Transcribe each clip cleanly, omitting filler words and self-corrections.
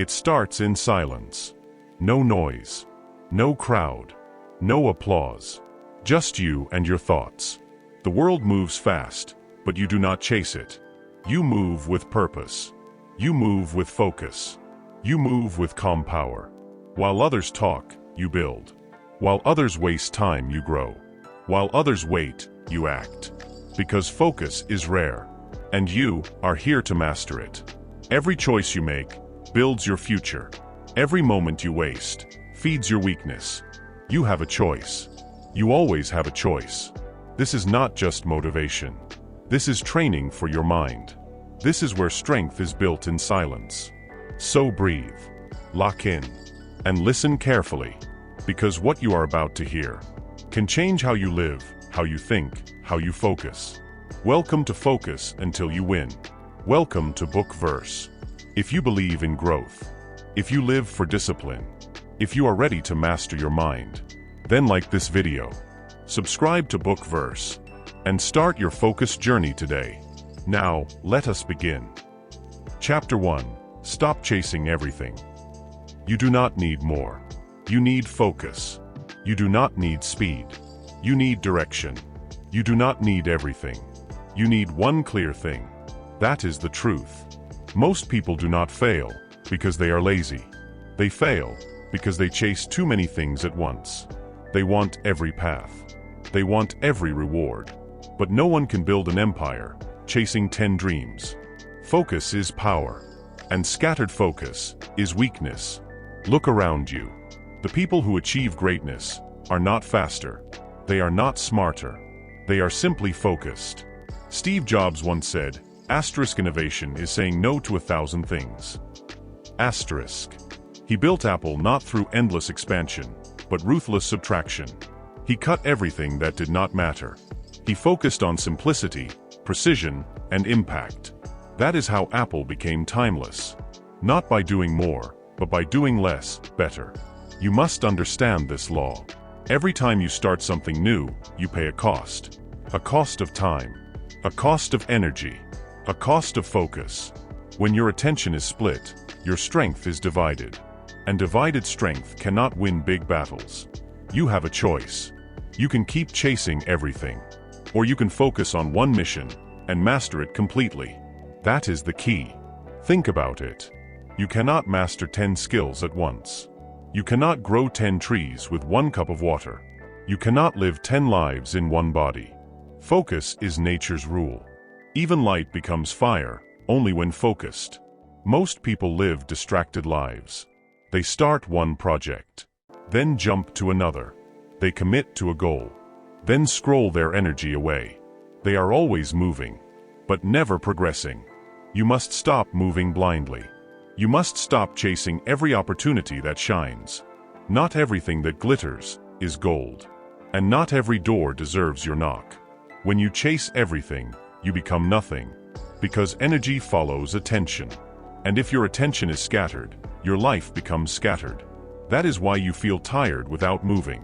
It starts in silence. No noise. No crowd. No applause. Just you and your thoughts. The world moves fast, but you do not chase it. You move with purpose. You move with focus. You move with calm power. While others talk, you build. While others waste time, you grow. While others wait, you act. Because focus is rare, and you are here to master it. Every choice you make builds your future. Every moment you waste feeds your weakness. You have a choice. You always have a choice. This is not just motivation. This is training for your mind. This is where strength is built in silence. So breathe, lock in, and listen carefully, because what you are about to hear can change how you live, how you think, how you focus. Welcome to Focus Until You Win. Welcome to Book Verse. If you believe in growth, if you live for discipline, if you are ready to master your mind, then like this video, subscribe to Book Verse, and start your focus journey today. Now, let us begin. Chapter 1. Stop chasing everything. You do not need more. You need focus. You do not need speed. You need direction. You do not need everything. You need one clear thing. That is the truth. Most people do not fail because they are lazy. They fail because they chase too many things at once. They want every path. They want every reward. But no one can build an empire chasing 10 dreams. Focus is power, and scattered focus is weakness. Look around you. The people who achieve greatness are not faster. They are not smarter. They are simply focused. Steve Jobs once said, "Asterisk innovation is saying no to 1,000 things." Asterisk. He built Apple not through endless expansion, but ruthless subtraction. He cut everything that did not matter. He focused on simplicity, precision, and impact. That is how Apple became timeless. Not by doing more, but by doing less, better. You must understand this law. Every time you start something new, you pay a cost. A cost of time. A cost of energy. A cost of focus. When your attention is split, your strength is divided. And divided strength cannot win big battles. You have a choice. You can keep chasing everything. Or you can focus on one mission and master it completely. That is the key. Think about it. You cannot master 10 skills at once. You cannot grow 10 trees with 1 cup of water. You cannot live 10 lives in one body. Focus is nature's rule. Even light becomes fire only when focused. Most people live distracted lives. They start one project, then jump to another. They commit to a goal, then scroll their energy away. They are always moving, but never progressing. You must stop moving blindly. You must stop chasing every opportunity that shines. Not everything that glitters is gold. And not every door deserves your knock. When you chase everything, you become nothing. Because energy follows attention. And if your attention is scattered, your life becomes scattered. That is why you feel tired without moving.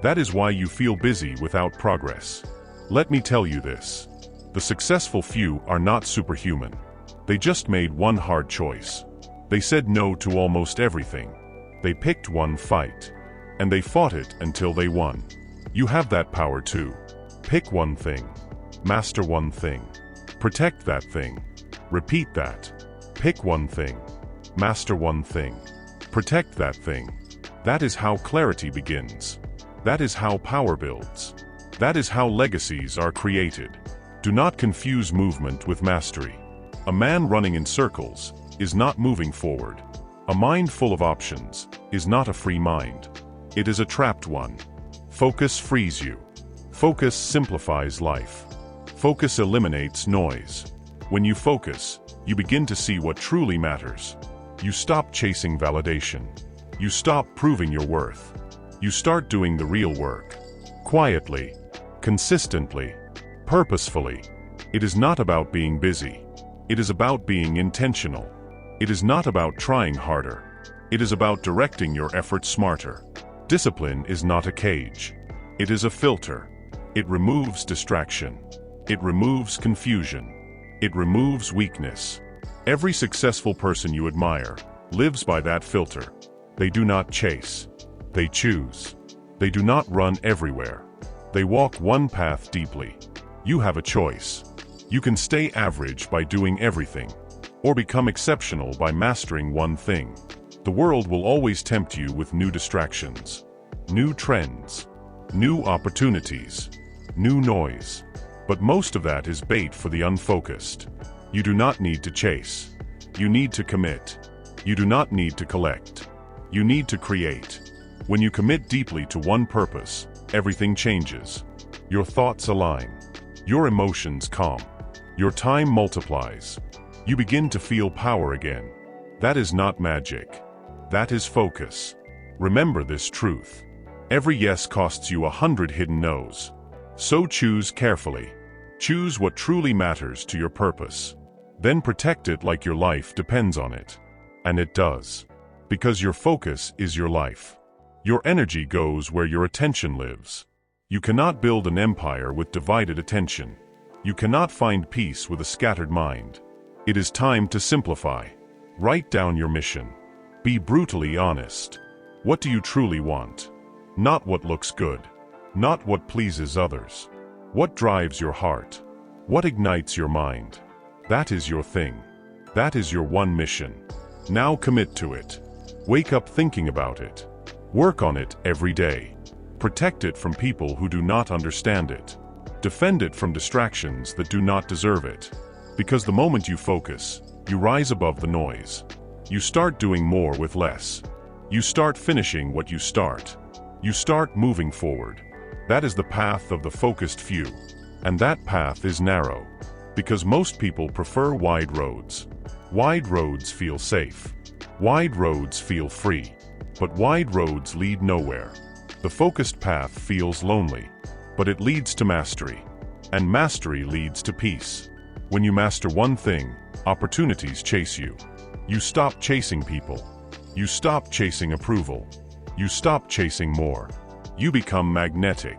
That is why you feel busy without progress. Let me tell you this. The successful few are not superhuman. They just made one hard choice. They said no to almost everything. They picked one fight. And they fought it until they won. You have that power too. Pick one thing. Master one thing. Protect that thing. Repeat that. Pick one thing. Master one thing. Protect that thing. That is how clarity begins. That is how power builds. That is how legacies are created. Do not confuse movement with mastery. A man running in circles is not moving forward. A mind full of options is not a free mind. It is a trapped one. Focus frees you. Focus simplifies life. Focus eliminates noise. When you focus, you begin to see what truly matters. You stop chasing validation. You stop proving your worth. You start doing the real work. Quietly, consistently, purposefully. It is not about being busy. It is about being intentional. It is not about trying harder. It is about directing your efforts smarter. Discipline is not a cage. It is a filter. It removes distraction. It removes confusion. It removes weakness. Every successful person you admire lives by that filter. They do not chase. They choose. They do not run everywhere. They walk one path deeply. You have a choice. You can stay average by doing everything, or become exceptional by mastering one thing. The world will always tempt you with new distractions, new trends, new opportunities, new noise. But most of that is bait for the unfocused. You do not need to chase. You need to commit. You do not need to collect. You need to create. When you commit deeply to one purpose, everything changes. Your thoughts align. Your emotions calm. Your time multiplies. You begin to feel power again. That is not magic. That is focus. Remember this truth. Every yes costs you 100 hidden no's. So choose carefully. Choose what truly matters to your purpose. Then protect it like your life depends on it. And it does. Because your focus is your life. Your energy goes where your attention lives. You cannot build an empire with divided attention. You cannot find peace with a scattered mind. It is time to simplify. Write down your mission. Be brutally honest. What do you truly want? Not what looks good. Not what pleases others. What drives your heart? What ignites your mind? That is your thing. That is your one mission. Now commit to it. Wake up thinking about it. Work on it every day. Protect it from people who do not understand it. Defend it from distractions that do not deserve it. Because the moment you focus, you rise above the noise. You start doing more with less. You start finishing what you start. You start moving forward. That is the path of the focused few. And that path is narrow. Because most people prefer wide roads. Wide roads feel safe. Wide roads feel free. But wide roads lead nowhere. The focused path feels lonely. But it leads to mastery. And mastery leads to peace. When you master one thing, opportunities chase you. You stop chasing people. You stop chasing approval. You stop chasing more. You become magnetic.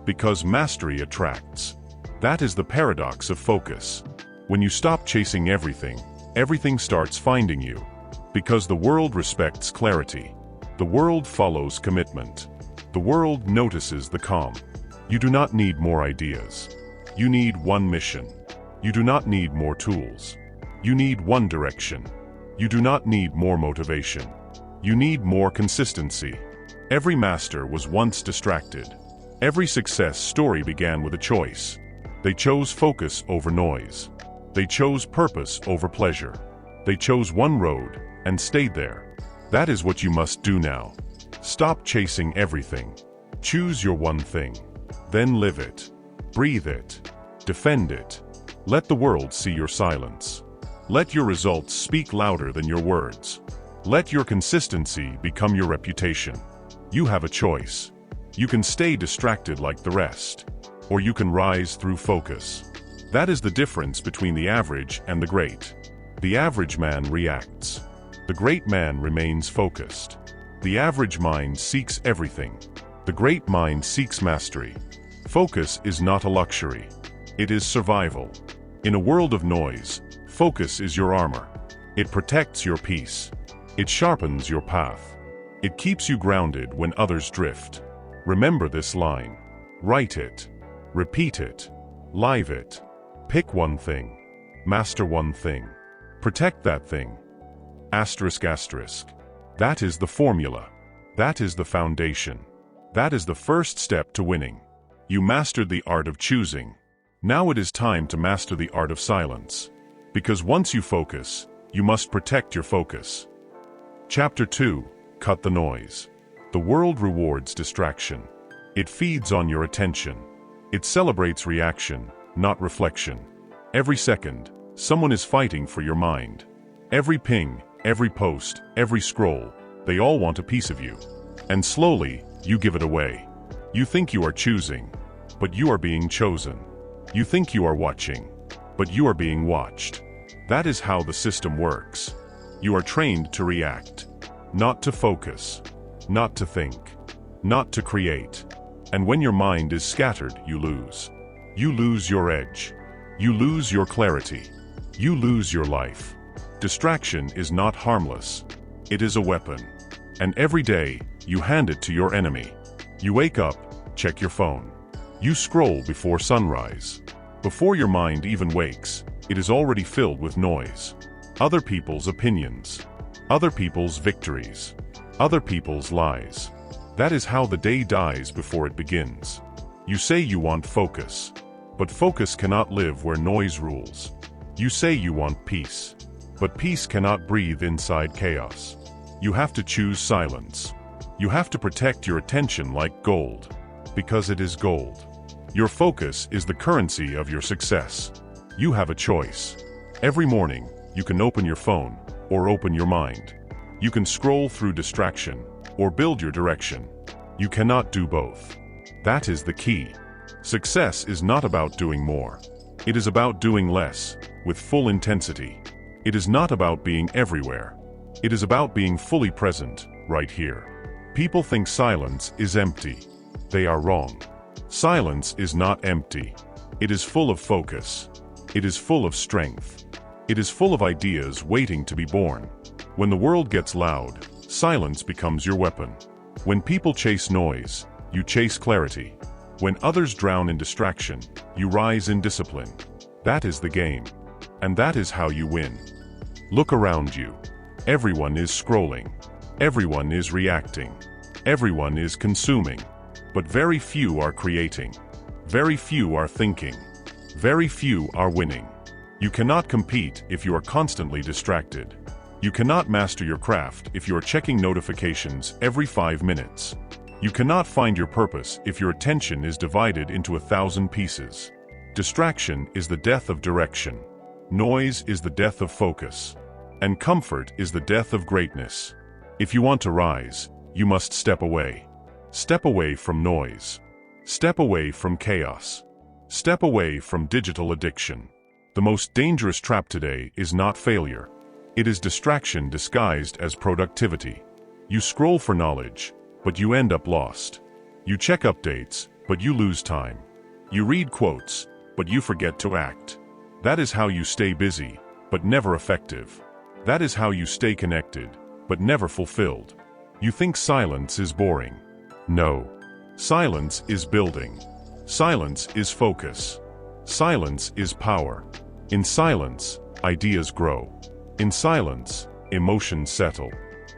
Because mastery attracts. That is the paradox of focus. When you stop chasing everything, everything starts finding you. Because the world respects clarity. The world follows commitment. The world notices the calm. You do not need more ideas. You need one mission. You do not need more tools. You need one direction. You do not need more motivation. You need more consistency. Every master was once distracted. Every success story began with a choice. They chose focus over noise. They chose purpose over pleasure. They chose one road and stayed there. That is what you must do now. Stop chasing everything. Choose your one thing. Then live it. Breathe it. Defend it. Let the world see your silence. Let your results speak louder than your words. Let your consistency become your reputation. You have a choice. You can stay distracted like the rest, or you can rise through focus. That is the difference between the average and the great. The average man reacts. The great man remains focused. The average mind seeks everything. The great mind seeks mastery. Focus is not a luxury. It is survival. In a world of noise, focus is your armor. It protects your peace. It sharpens your path. It keeps you grounded when others drift. Remember this line. Write it. Repeat it. Live it. Pick one thing. Master one thing. Protect that thing. Asterisk asterisk. That is the formula. That is the foundation. That is the first step to winning. You mastered the art of choosing. Now it is time to master the art of silence. Because once you focus, you must protect your focus. Chapter 2. Cut the noise. The world rewards distraction. It feeds on your attention. It celebrates reaction, not reflection. Every second, someone is fighting for your mind. Every ping, every post, every scroll, they all want a piece of you. And slowly, you give it away. You think you are choosing, but you are being chosen. You think you are watching, but you are being watched. That is how the system works. You are trained to react, not to focus, not to think, not to create. And when your mind is scattered, you lose. You lose your edge. You lose your clarity. You lose your life. Distraction is not harmless. It is a weapon. And every day, you hand it to your enemy. You wake up, check your phone. You scroll before sunrise. Before your mind even wakes, it is already filled with noise. Other people's opinions. Other people's victories. Other people's lies. That is how the day dies before it begins. You say you want focus. But focus cannot live where noise rules. You say you want peace. But peace cannot breathe inside chaos. You have to choose silence. You have to protect your attention like gold. Because it is gold. Your focus is the currency of your success. You have a choice. Every morning, you can open your phone, or open your mind. You can scroll through distraction, or build your direction. You cannot do both. That is the key. Success is not about doing more. It is about doing less, with full intensity. It is not about being everywhere. It is about being fully present, right here. People think silence is empty. They are wrong. Silence is not empty. It is full of focus. It is full of strength. It is full of ideas waiting to be born. When the world gets loud, silence becomes your weapon. When people chase noise, you chase clarity. When others drown in distraction, you rise in discipline. That is the game. And that is how you win. Look around you. Everyone is scrolling. Everyone is reacting. Everyone is consuming. But very few are creating. Very few are thinking. Very few are winning. You cannot compete if you are constantly distracted. You cannot master your craft if you are checking notifications every 5 minutes. You cannot find your purpose if your attention is divided into 1,000 pieces. Distraction is the death of direction. Noise is the death of focus. And comfort is the death of greatness. If you want to rise, you must step away. Step away from noise. Step away from chaos. Step away from digital addiction. The most dangerous trap today is not failure. It is distraction disguised as productivity. You scroll for knowledge, but you end up lost. You check updates, but you lose time. You read quotes, but you forget to act. That is how you stay busy, but never effective. That is how you stay connected, but never fulfilled. You think silence is boring. No. Silence is building. Silence is focus. Silence is power. In silence, ideas grow. In silence, emotions settle.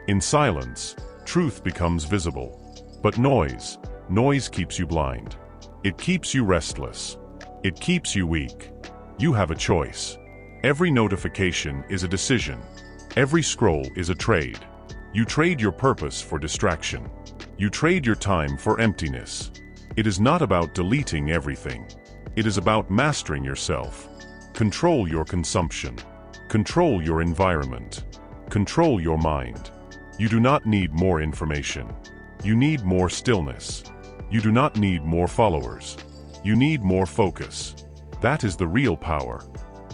In silence, truth becomes visible. But noise keeps you blind. It keeps you restless. It keeps you weak. You have a choice. Every notification is a decision. Every scroll is a trade. You trade your purpose for distraction. You trade your time for emptiness. It is not about deleting everything. It is about mastering yourself. Control your consumption. Control your environment. Control your mind. You do not need more information. You need more stillness. You do not need more followers. You need more focus. That is the real power.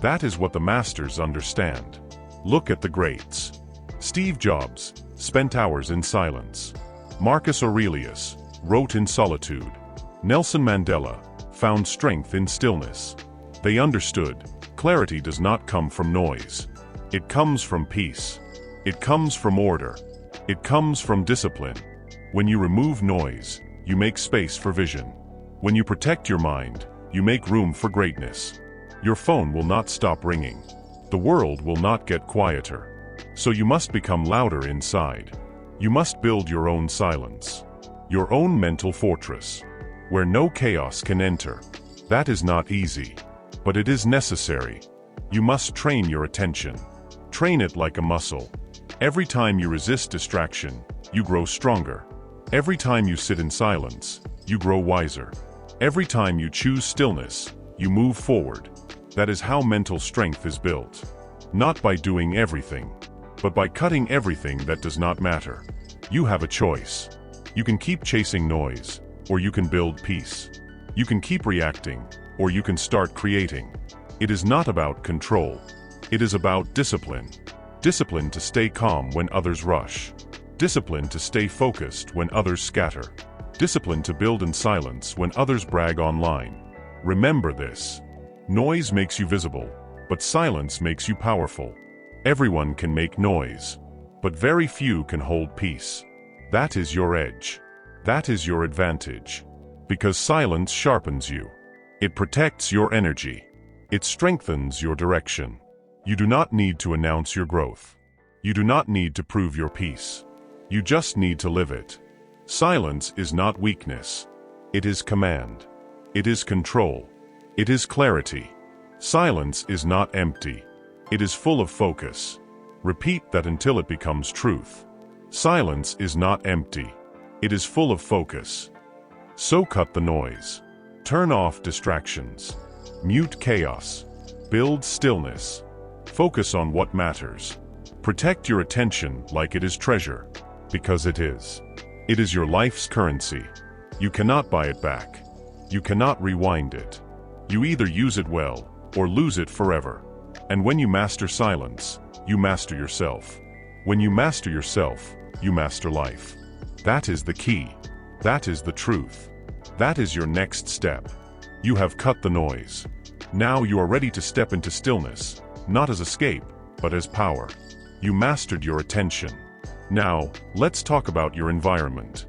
That is what the masters understand. Look at the greats. Steve Jobs spent hours in silence. Marcus Aurelius wrote in solitude. Nelson Mandela found strength in stillness. They understood clarity does not come from noise. It comes from peace. It comes from order. It comes from discipline. When you remove noise, you make space for vision. When you protect your mind, you make room for greatness. Your phone will not stop ringing. The world will not get quieter. So you must become louder inside. You must build your own silence. Your own mental fortress, where no chaos can enter. That is not easy, but it is necessary. You must train your attention. Train it like a muscle. Every time you resist distraction, you grow stronger. Every time you sit in silence, you grow wiser. Every time you choose stillness, you move forward. That is how mental strength is built. Not by doing everything, but by cutting everything that does not matter. You have a choice. You can keep chasing noise, or you can build peace. You can keep reacting, or you can start creating. It is not about control. It is about discipline. Discipline to stay calm when others rush. Discipline to stay focused when others scatter. Discipline to build in silence when others brag online. Remember this. Noise makes you visible, but silence makes you powerful. Everyone can make noise. but very few can hold peace. That is your edge. That is your advantage. Because silence sharpens you. It protects your energy. It strengthens your direction. You do not need to announce your growth. You do not need to prove your peace. You just need to live it. Silence is not weakness. It is command. It is control. It is clarity. Silence is not empty. It is full of focus. Repeat that until it becomes truth. Silence is not empty. It is full of focus. So cut the noise. Turn off distractions. Mute chaos. Build stillness. Focus on what matters. Protect your attention like it is treasure. Because it is. It is your life's currency. You cannot buy it back. You cannot rewind it. You either use it well or lose it forever. And when you master silence, you master yourself. When you master yourself, you master life. That is the key. That is the truth. That is your next step. You have cut the noise. Now you are ready to step into stillness, not as escape, but as power. You mastered your attention. Now, let's talk about your environment.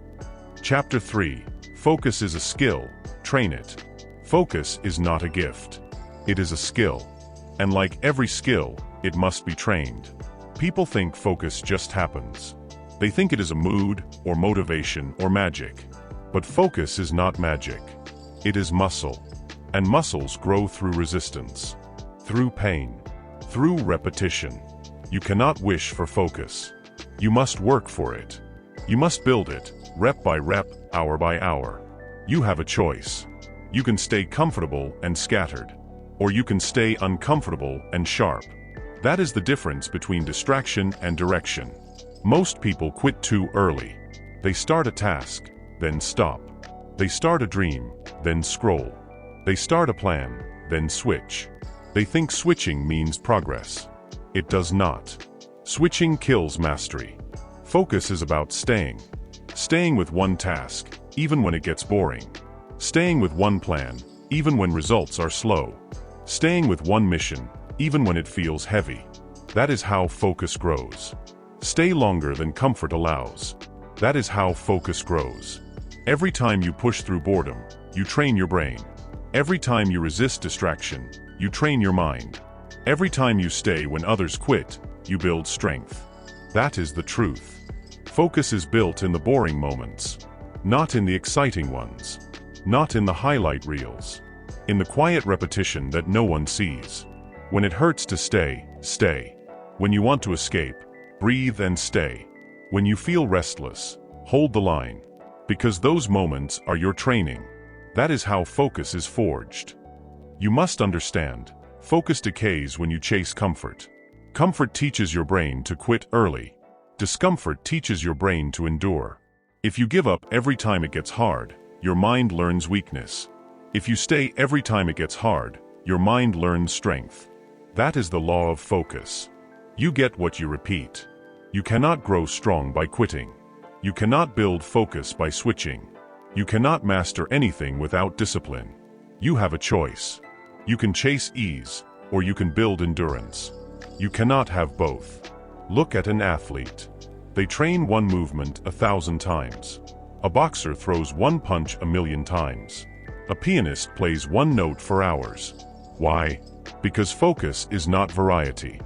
Chapter 3. Focus is a skill. Train it. Focus is not a gift. It is a skill. And like every skill, it must be trained. People think focus just happens. They think it is a mood, or motivation, or magic. But focus is not magic. It is muscle. And muscles grow through resistance. Through pain. Through repetition. You cannot wish for focus. You must work for it. You must build it, rep by rep, hour by hour. You have a choice. You can stay comfortable and scattered. Or you can stay uncomfortable and sharp. That is the difference between distraction and direction. Most people quit too early. They start a task, then stop. They start a dream, then scroll. They start a plan, then switch. They think switching means progress. It does not. Switching kills mastery. Focus is about staying. Staying with one task, even when it gets boring. Staying with one plan, even when results are slow. Staying with one mission, even when it feels heavy. That is how focus grows. Stay longer than comfort allows. That is how focus grows. Every time you push through boredom, you train your brain. Every time you resist distraction, you train your mind. Every time you stay when others quit, you build strength. That is the truth. Focus is built in the boring moments, not in the exciting ones, not in the highlight reels, in the quiet repetition that no one sees. When it hurts to stay, stay. When you want to escape, breathe and stay. When you feel restless, hold the line. Because those moments are your training. That is how focus is forged. You must understand, focus decays when you chase comfort. Comfort teaches your brain to quit early. Discomfort teaches your brain to endure. If you give up every time it gets hard, your mind learns weakness. If you stay every time it gets hard, your mind learns strength. That is the law of focus. You get what you repeat. You cannot grow strong by quitting. You cannot build focus by switching. You cannot master anything without discipline. You have a choice. You can chase ease, or you can build endurance. You cannot have both. Look at an athlete. They train one movement 1,000 times. A boxer throws one punch 1,000,000 times. A pianist plays one note for hours. Why? Because focus is not variety.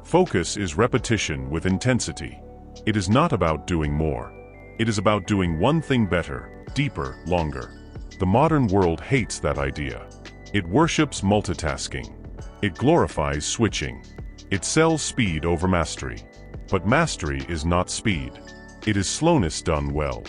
Focus is repetition with intensity. It is not about doing more. It is about doing one thing better, deeper, longer. The modern world hates that idea. It worships multitasking. It glorifies switching. It sells speed over mastery. But mastery is not speed. It is slowness done well.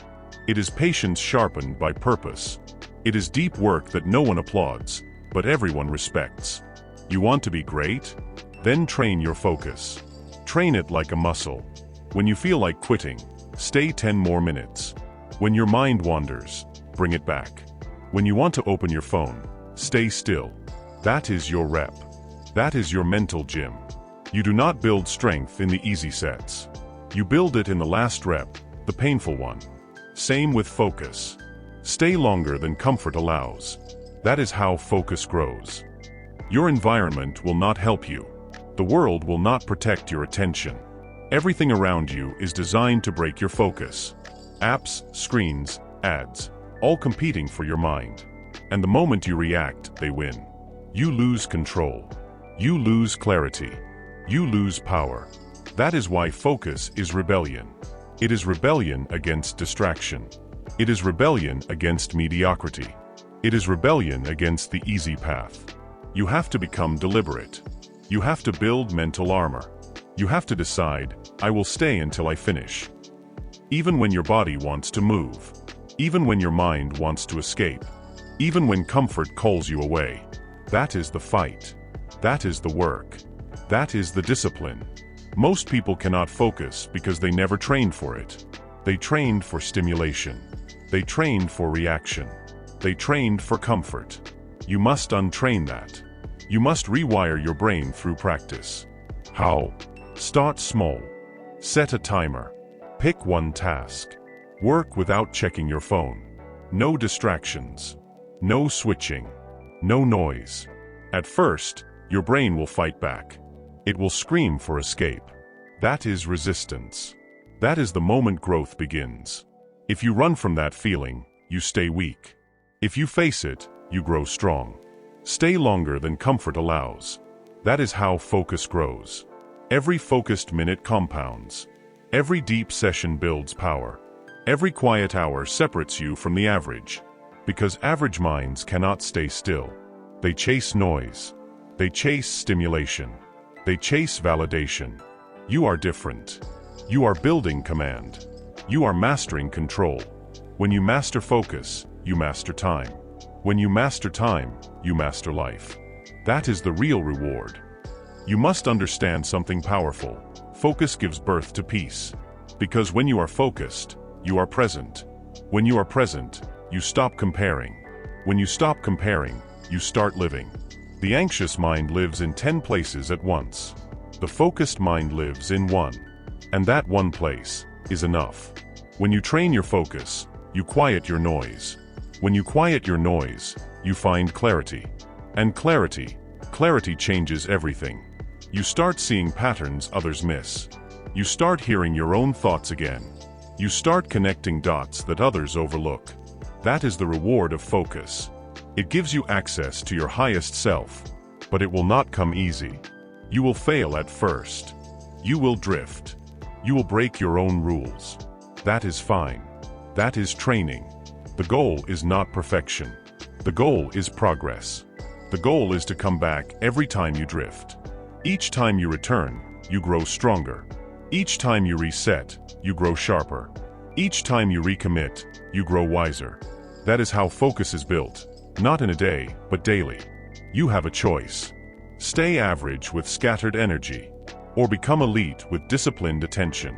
It is patience sharpened by purpose. It is deep work that no one applauds, but everyone respects. You want to be great? Then train your focus. Train it like a muscle. When you feel like quitting, stay 10 more minutes. When your mind wanders, bring it back. When you want to open your phone, stay still. That is your rep. That is your mental gym. You do not build strength in the easy sets. You build it in the last rep, the painful one. Same with focus. Stay longer than comfort allows. That is how focus grows. Your environment will not help you. The world will not protect your attention. Everything around you is designed to break your focus. Apps, screens, ads, all competing for your mind. And the moment you react, they win. You lose control. You lose clarity. You lose power. That is why focus is rebellion. It is rebellion against distraction. It is rebellion against mediocrity. It is rebellion against the easy path. You have to become deliberate. You have to build mental armor. You have to decide, I will stay until I finish. Even when your body wants to move. Even when your mind wants to escape. Even when comfort calls you away. That is the fight. That is the work. That is the discipline. Most people cannot focus because they never trained for it. They trained for stimulation. They trained for reaction. They trained for comfort. You must untrain that. You must rewire your brain through practice. How? Start small. Set a timer. Pick one task. Work without checking your phone. No distractions. No switching. No noise. At first, your brain will fight back. It will scream for escape. That is resistance. That is the moment growth begins. If you run from that feeling, you stay weak. If you face it, you grow strong. Stay longer than comfort allows. That is how focus grows. Every focused minute compounds. Every deep session builds power. Every quiet hour separates you from the average. Because average minds cannot stay still. They chase noise. They chase stimulation. They chase validation. You are different. You are building command. You are mastering control. When you master focus, you master time. When you master time, you master life. That is the real reward. You must understand something powerful. Focus gives birth to peace. Because when you are focused, you are present. When you are present, you stop comparing. When you stop comparing, you start living. The anxious mind lives in 10 places at once. The focused mind lives in one. And that one place is enough. When you train your focus, you quiet your noise. When you quiet your noise, you find clarity. And clarity changes everything. You start seeing patterns others miss. You start hearing your own thoughts again. You start connecting dots that others overlook. That is the reward of focus. It gives you access to your highest self, but it will not come easy. You will fail at first. You will drift. You will break your own rules. That is fine. That is training. The goal is not perfection. The goal is progress. The goal is to come back every time you drift. Each time you return, you grow stronger. Each time you reset, you grow sharper. Each time you recommit, you grow wiser. That is how focus is built, not in a day, but daily. You have a choice. Stay average with scattered energy, or become elite with disciplined attention.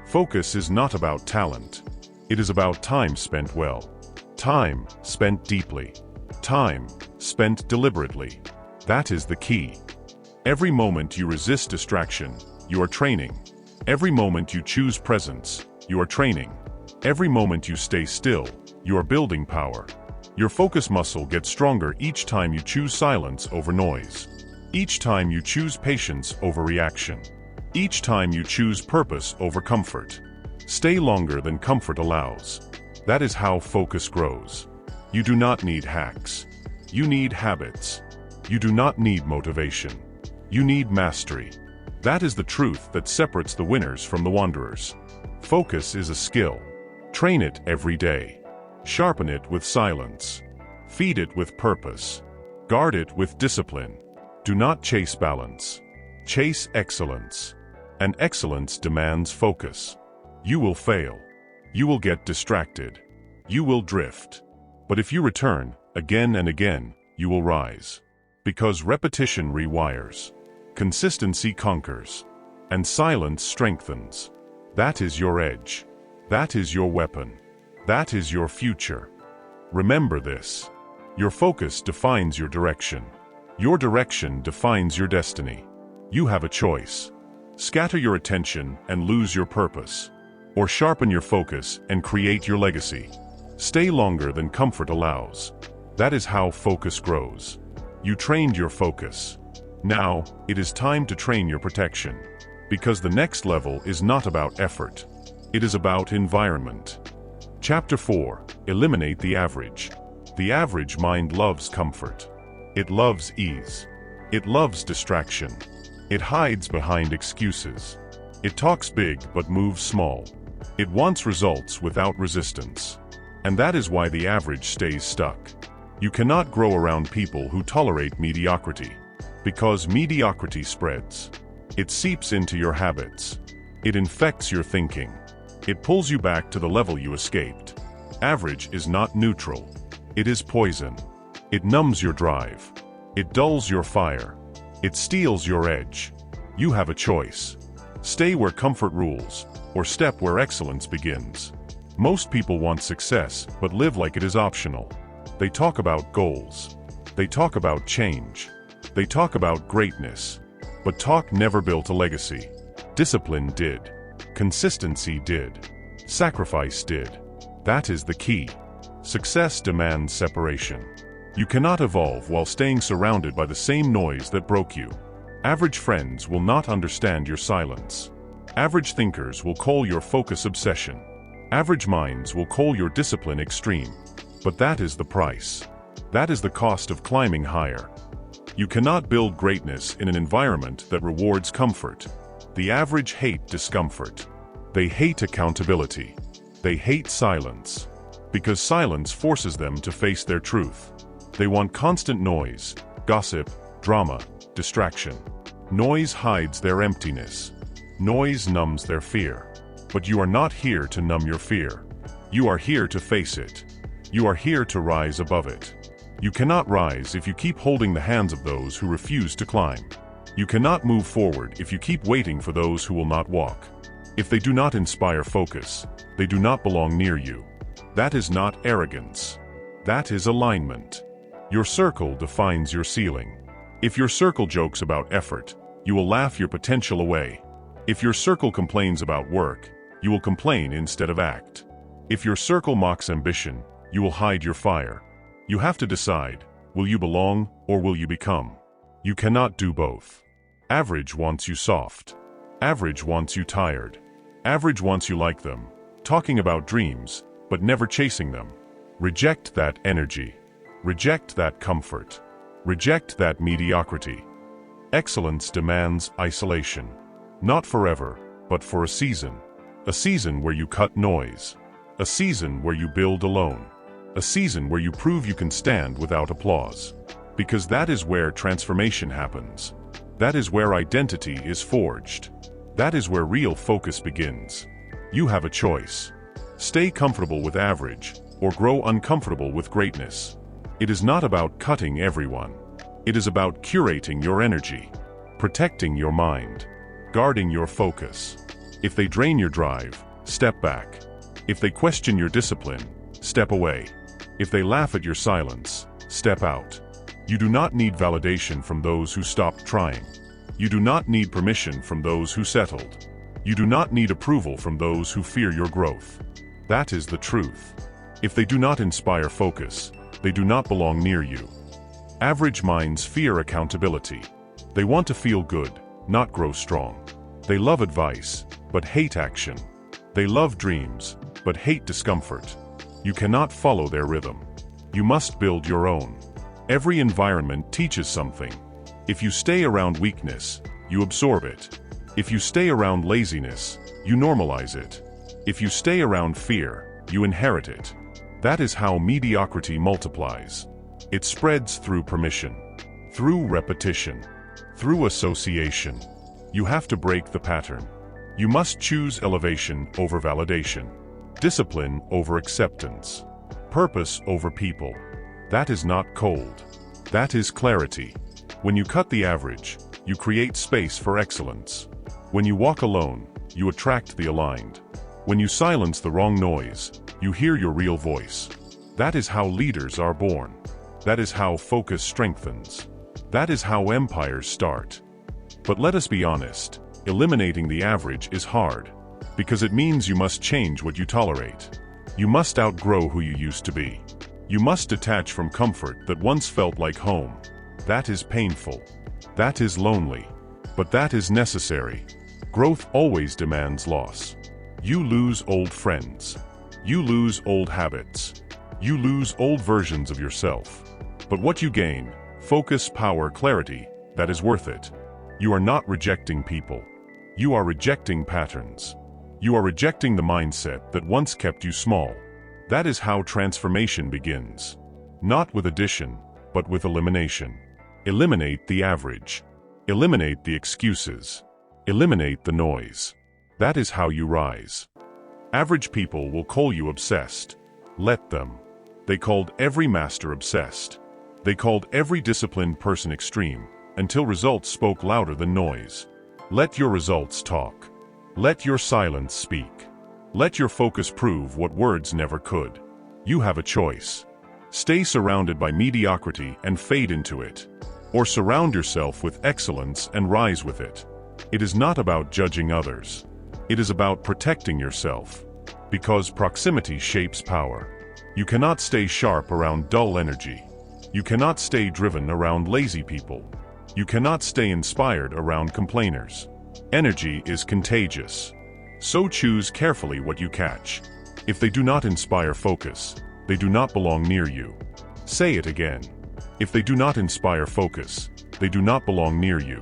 Focus is not about talent. It is about time spent well. Time spent deeply. Time spent deliberately. That is the key. Every moment you resist distraction, you are training. Every moment you choose presence, you are training. Every moment you stay still, you are building power. Your focus muscle gets stronger each time you choose silence over noise. Each time you choose patience over reaction. Each time you choose purpose over comfort. Stay longer than comfort allows. That is how focus grows. You do not need hacks. You need habits. You do not need motivation. You need mastery. That is the truth that separates the winners from the wanderers. Focus is a skill. Train it every day. Sharpen it with silence. Feed it with purpose. Guard it with discipline. Do not chase balance. Chase excellence. And excellence demands focus. You will fail. You will get distracted. You will drift. But if you return, again and again, you will rise. Because repetition rewires. Consistency conquers. And silence strengthens. That is your edge. That is your weapon. That is your future. Remember this. Your focus defines your direction. Your direction defines your destiny. You have a choice. Scatter your attention and lose your purpose. Or sharpen your focus and create your legacy. Stay longer than comfort allows. That is how focus grows. You trained your focus. Now, it is time to train your protection. Because the next level is not about effort. It is about environment. Chapter 4. Eliminate the average. The average mind loves comfort. It loves ease. It loves distraction. It hides behind excuses. It talks big but moves small. It wants results without resistance. And that is why the average stays stuck. You cannot grow around people who tolerate mediocrity. Because mediocrity spreads. It seeps into your habits. It infects your thinking. It pulls you back to the level you escaped. Average is not neutral. It is poison. It numbs your drive. It dulls your fire. It steals your edge. You have a choice. Stay where comfort rules, or step where excellence begins. Most people want success, but live like it is optional. They talk about goals. They talk about change. They talk about greatness. But talk never built a legacy. Discipline did. Consistency did. Sacrifice did. That is the key. Success demands separation. You cannot evolve while staying surrounded by the same noise that broke you. Average friends will not understand your silence. Average thinkers will call your focus obsession. Average minds will call your discipline extreme. But that is the price. That is the cost of climbing higher. You cannot build greatness in an environment that rewards comfort. The average hate discomfort. They hate accountability. They hate silence. Because silence forces them to face their truth. They want constant noise, gossip, drama, distraction. Noise hides their emptiness. Noise numbs their fear. But you are not here to numb your fear. You are here to face it. You are here to rise above it. You cannot rise if you keep holding the hands of those who refuse to climb. You cannot move forward if you keep waiting for those who will not walk. If they do not inspire focus, they do not belong near you. That is not arrogance. That is alignment. Your circle defines your ceiling. If your circle jokes about effort, you will laugh your potential away. If your circle complains about work, you will complain instead of act. If your circle mocks ambition, you will hide your fire. You have to decide, will you belong or will you become? You cannot do both. Average wants you soft. Average wants you tired. Average wants you like them, talking about dreams, but never chasing them. Reject that energy. Reject that comfort. Reject that mediocrity. Excellence demands isolation. Not forever, but for a season. A season where you cut noise. A season where you build alone. A season where you prove you can stand without applause. Because that is where transformation happens. That is where identity is forged. That is where real focus begins. You have a choice. Stay comfortable with average, or grow uncomfortable with greatness. It is not about cutting everyone. It is about curating your energy, protecting your mind, guarding your focus. If they drain your drive, step back. If they question your discipline, step away. If they laugh at your silence, step out. You do not need validation from those who stopped trying. You do not need permission from those who settled. You do not need approval from those who fear your growth. That is the truth. If they do not inspire focus, they do not belong near you. Average minds fear accountability. They want to feel good, not grow strong. They love advice, but hate action. They love dreams, but hate discomfort. You cannot follow their rhythm. You must build your own. Every environment teaches something. If you stay around weakness, you absorb it. If you stay around laziness, you normalize it. If you stay around fear, you inherit it. That is how mediocrity multiplies. It spreads through permission, through repetition, through association. You have to break the pattern. You must choose elevation over validation, discipline over acceptance, purpose over people. That is not cold. That is clarity. When you cut the average, you create space for excellence. When you walk alone, you attract the aligned. When you silence the wrong noise, you hear your real voice. That is how leaders are born. That is how focus strengthens. That is how empires start. But let us be honest, eliminating the average is hard, because it means you must change what you tolerate. You must outgrow who you used to be. You must detach from comfort that once felt like home. That is painful. That is lonely. But that is necessary. Growth always demands loss. You lose old friends. You lose old habits. You lose old versions of yourself. But what you gain, focus, power, clarity, that is worth it. You are not rejecting people. You are rejecting patterns. You are rejecting the mindset that once kept you small. That is how transformation begins. Not with addition, but with elimination. Eliminate the average. Eliminate the excuses. Eliminate the noise. That is how you rise. Average people will call you obsessed. Let them. They called every master obsessed. They called every disciplined person extreme, until results spoke louder than noise. Let your results talk. Let your silence speak. Let your focus prove what words never could. You have a choice. Stay surrounded by mediocrity and fade into it. Or surround yourself with excellence and rise with it. It is not about judging others. It is about protecting yourself. Because proximity shapes power. You cannot stay sharp around dull energy. You cannot stay driven around lazy people. You cannot stay inspired around complainers. Energy is contagious. So choose carefully what you catch. If they do not inspire focus, they do not belong near you. Say it again. If they do not inspire focus, they do not belong near you.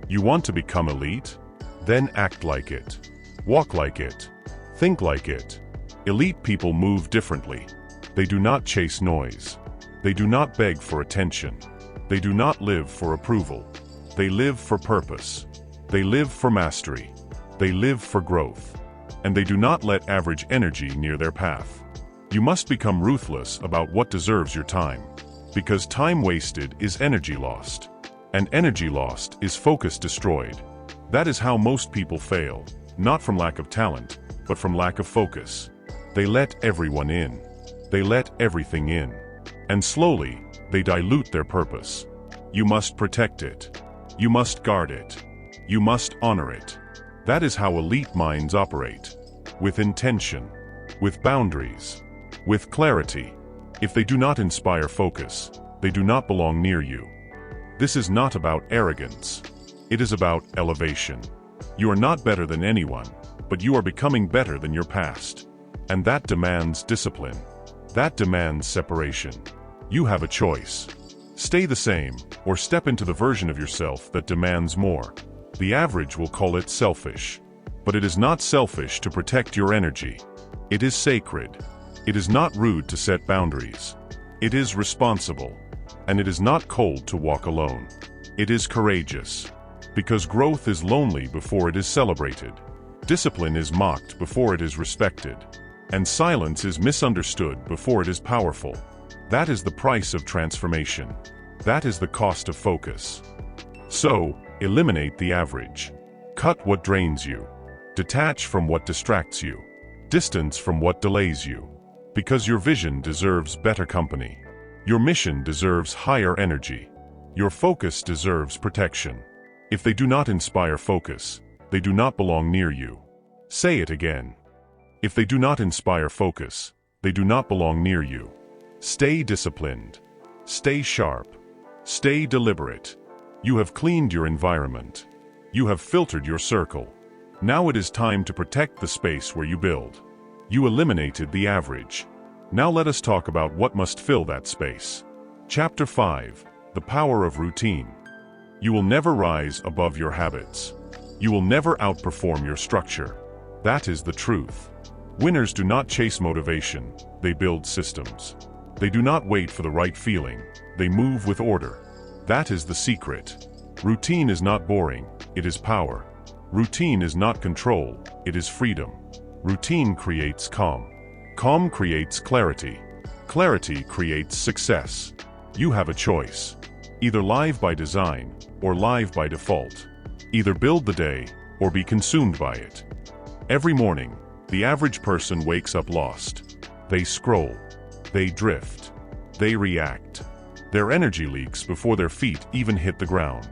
You want to become elite? Then act like it. Walk like it. Think like it. Elite people move differently. They do not chase noise. They do not beg for attention. They do not live for approval. They live for purpose. They live for mastery. They live for growth. And they do not let average energy near their path. You must become ruthless about what deserves your time. Because time wasted is energy lost. And energy lost is focus destroyed. That is how most people fail, not from lack of talent, but from lack of focus. They let everyone in. They let everything in. And slowly, they dilute their purpose. You must protect it. You must guard it. You must honor it. That is how elite minds operate. With intention. With boundaries. With clarity. If they do not inspire focus, they do not belong near you. This is not about arrogance. It is about elevation. You are not better than anyone, but you are becoming better than your past. And that demands discipline. That demands separation. You have a choice. Stay the same, or step into the version of yourself that demands more. The average will call it selfish. But it is not selfish to protect your energy. It is sacred. It is not rude to set boundaries. It is responsible. And it is not cold to walk alone. It is courageous. Because growth is lonely before it is celebrated. Discipline is mocked before it is respected. And silence is misunderstood before it is powerful. That is the price of transformation. That is the cost of focus. So, eliminate the average. Cut what drains you. Detach from what distracts you. Distance from what delays you. Because your vision deserves better company. Your mission deserves higher energy. Your focus deserves protection. If they do not inspire focus, they do not belong near you. Say it again. If they do not inspire focus, they do not belong near you. Stay disciplined. Stay sharp. Stay deliberate. You have cleaned your environment. You have filtered your circle. Now it is time to protect the space where you build. You eliminated the average. Now let us talk about what must fill that space. Chapter 5. The Power of Routine. You will never rise above your habits. You will never outperform your structure. That is the truth. Winners do not chase motivation, they build systems. They do not wait for the right feeling, they move with order. That is the secret. Routine is not boring, it is power. Routine is not control, it is freedom. Routine creates calm. Calm creates clarity. Clarity creates success. You have a choice. Either live by design, or live by default. Either build the day, or be consumed by it. Every morning, the average person wakes up lost. They scroll. They drift. They react. Their energy leaks before their feet even hit the ground.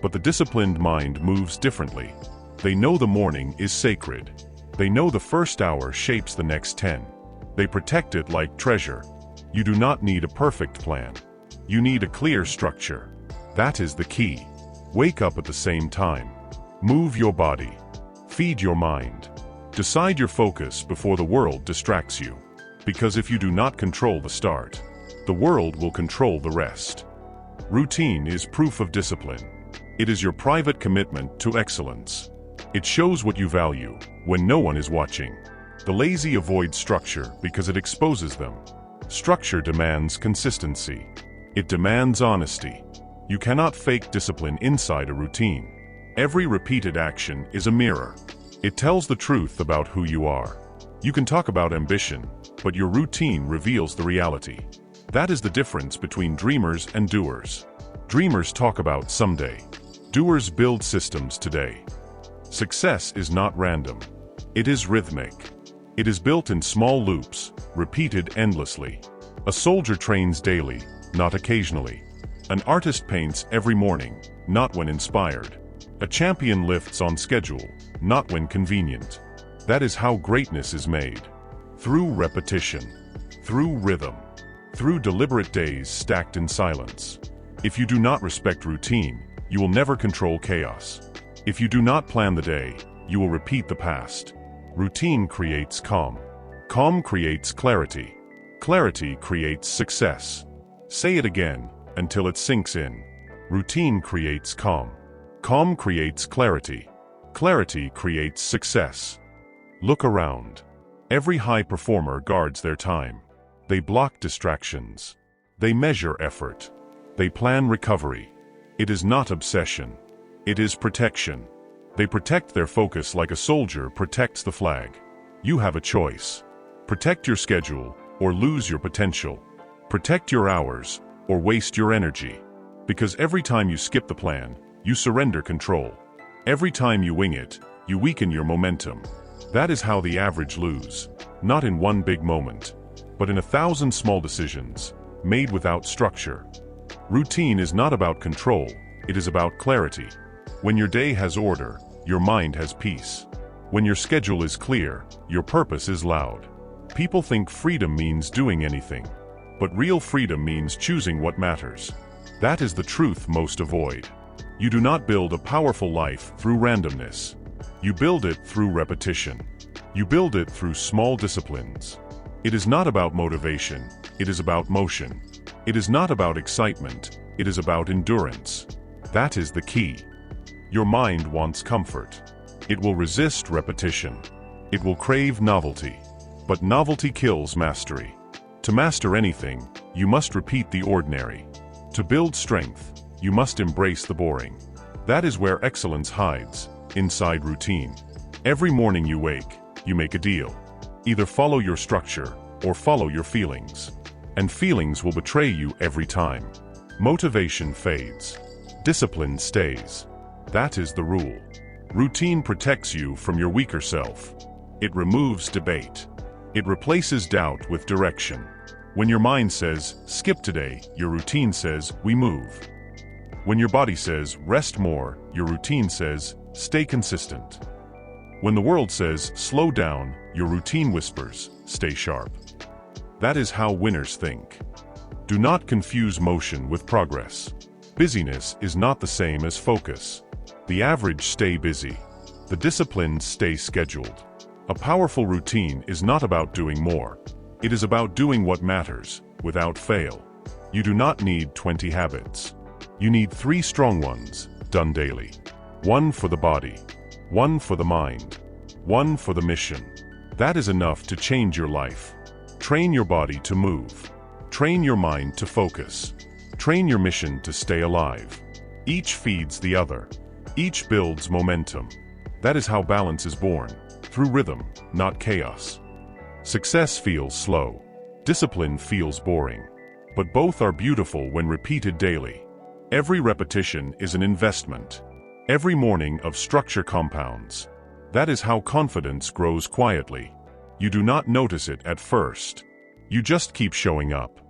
But the disciplined mind moves differently. They know the morning is sacred. They know the first hour shapes the next 10. They protect it like treasure. You do not need a perfect plan. You need a clear structure. That is the key. Wake up at the same time. Move your body. Feed your mind. Decide your focus before the world distracts you. Because if you do not control the start, the world will control the rest. Routine is proof of discipline. It is your private commitment to excellence. It shows what you value when no one is watching. The lazy avoid structure because it exposes them. Structure demands consistency. It demands honesty. You cannot fake discipline inside a routine. Every repeated action is a mirror. It tells the truth about who you are. You can talk about ambition, but your routine reveals the reality. That is the difference between dreamers and doers. Dreamers talk about someday. Doers build systems today. Success is not random. It is rhythmic. It is built in small loops, repeated endlessly. A soldier trains daily, not occasionally. An artist paints every morning, not when inspired. A champion lifts on schedule, not when convenient. That is how greatness is made. Through repetition. Through rhythm. Through deliberate days stacked in silence. If you do not respect routine, you will never control chaos. If you do not plan the day, you will repeat the past. Routine creates calm. Calm creates clarity. Clarity creates success. Say it again, until it sinks in. Routine creates calm. Calm creates clarity. Clarity creates success. Look around. Every high performer guards their time. They block distractions. They measure effort. They plan recovery. It is not obsession. It is protection. They protect their focus like a soldier protects the flag. You have a choice. Protect your schedule or lose your potential. Protect your hours or waste your energy. Because every time you skip the plan, you surrender control. Every time you wing it, you weaken your momentum. That is how the average lose, not in one big moment, but in 1,000 small decisions, made without structure. Routine is not about control, it is about clarity. When your day has order, your mind has peace. When your schedule is clear, your purpose is loud. People think freedom means doing anything, but real freedom means choosing what matters. That is the truth most avoid. You do not build a powerful life through randomness. You build it through repetition. You build it through small disciplines. It is not about motivation, it is about motion. It is not about excitement, it is about endurance. That is the key. Your mind wants comfort. It will resist repetition. It will crave novelty. But novelty kills mastery. To master anything, you must repeat the ordinary. To build strength, you must embrace the boring. That is where excellence hides, inside routine. Every morning you wake, you make a deal. Either follow your structure, or follow your feelings. And feelings will betray you every time. Motivation fades. Discipline stays. That is the rule. Routine protects you from your weaker self. It removes debate. It replaces doubt with direction. When your mind says, skip today, your routine says, we move. When your body says, rest more, your routine says, stay consistent. When the world says, slow down, your routine whispers, stay sharp. That is how winners think. Do not confuse motion with progress. Busyness is not the same as focus. The average stay busy. The disciplined stay scheduled. A powerful routine is not about doing more. It is about doing what matters, without fail. You do not need 20 habits. You need 3 strong ones, done daily. 1 for the body, 1 for the mind, 1 for the mission. That is enough to change your life. Train your body to move. Train your mind to focus. Train your mission to stay alive. Each feeds the other. Each builds momentum. That is how balance is born, through rhythm, not chaos. Success feels slow. Discipline feels boring. But both are beautiful when repeated daily. Every repetition is an investment. Every morning of structure compounds. That is how confidence grows quietly. You do not notice it at first. You just keep showing up.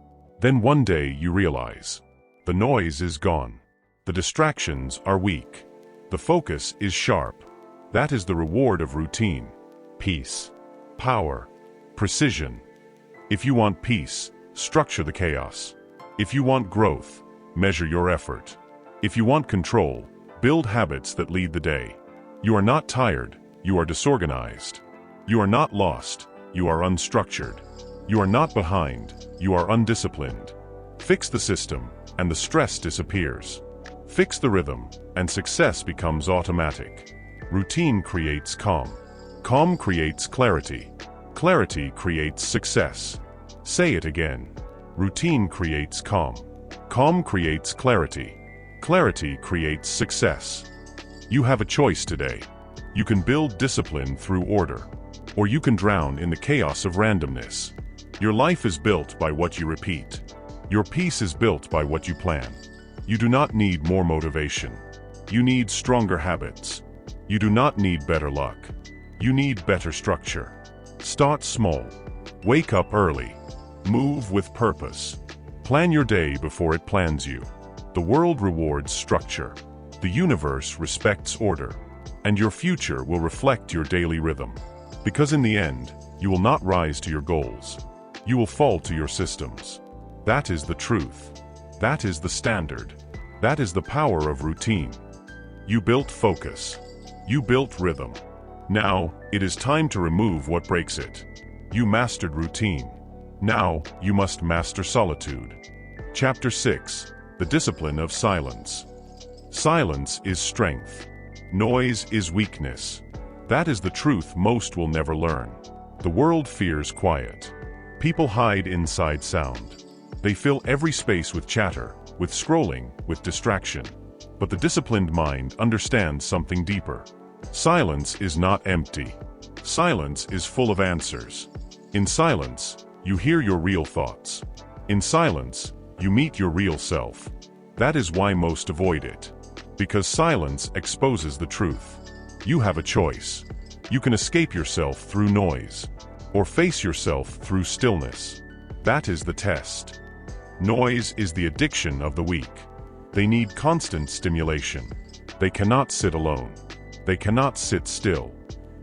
Then one day you realize. The noise is gone. The distractions are weak. The focus is sharp. That is the reward of routine. Peace. Power. Precision. If you want peace, structure the chaos. If you want growth, measure your effort. If you want control, build habits that lead the day. You are not tired, you are disorganized. You are not lost, you are unstructured. You are not behind, you are undisciplined. Fix the system, and the stress disappears. Fix the rhythm, and success becomes automatic. Routine creates calm. Calm creates clarity. Clarity creates success. Say it again. Routine creates calm. Calm creates clarity. Clarity creates success. You have a choice today. You can build discipline through order, or you can drown in the chaos of randomness. Your life is built by what you repeat. Your peace is built by what you plan. You do not need more motivation. You need stronger habits. You do not need better luck. You need better structure. Start small. Wake up early. Move with purpose. Plan your day before it plans you. The world rewards structure. The universe respects order. And your future will reflect your daily rhythm. Because in the end, you will not rise to your goals. You will fall to your systems. That is the truth. That is the standard. That is the power of routine. You built focus. You built rhythm. Now, it is time to remove what breaks it. You mastered routine. Now, you must master solitude. Chapter 6. The Discipline of Silence. Silence is strength. Noise is weakness. That is the truth most will never learn. The world fears quiet. People hide inside sound. They fill every space with chatter, with scrolling, with distraction. But the disciplined mind understands something deeper. Silence is not empty. Silence is full of answers. In silence, you hear your real thoughts. In silence, you meet your real self. That is why most avoid it. Because silence exposes the truth. You have a choice. You can escape yourself through noise, or face yourself through stillness. That is the test. Noise is the addiction of the weak. They need constant stimulation. They cannot sit alone. They cannot sit still.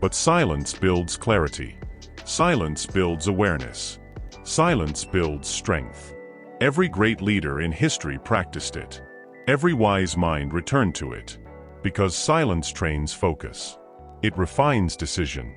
But silence builds clarity. Silence builds awareness. Silence builds strength. Every great leader in history practiced it. Every wise mind returned to it. Because silence trains focus. It refines decision.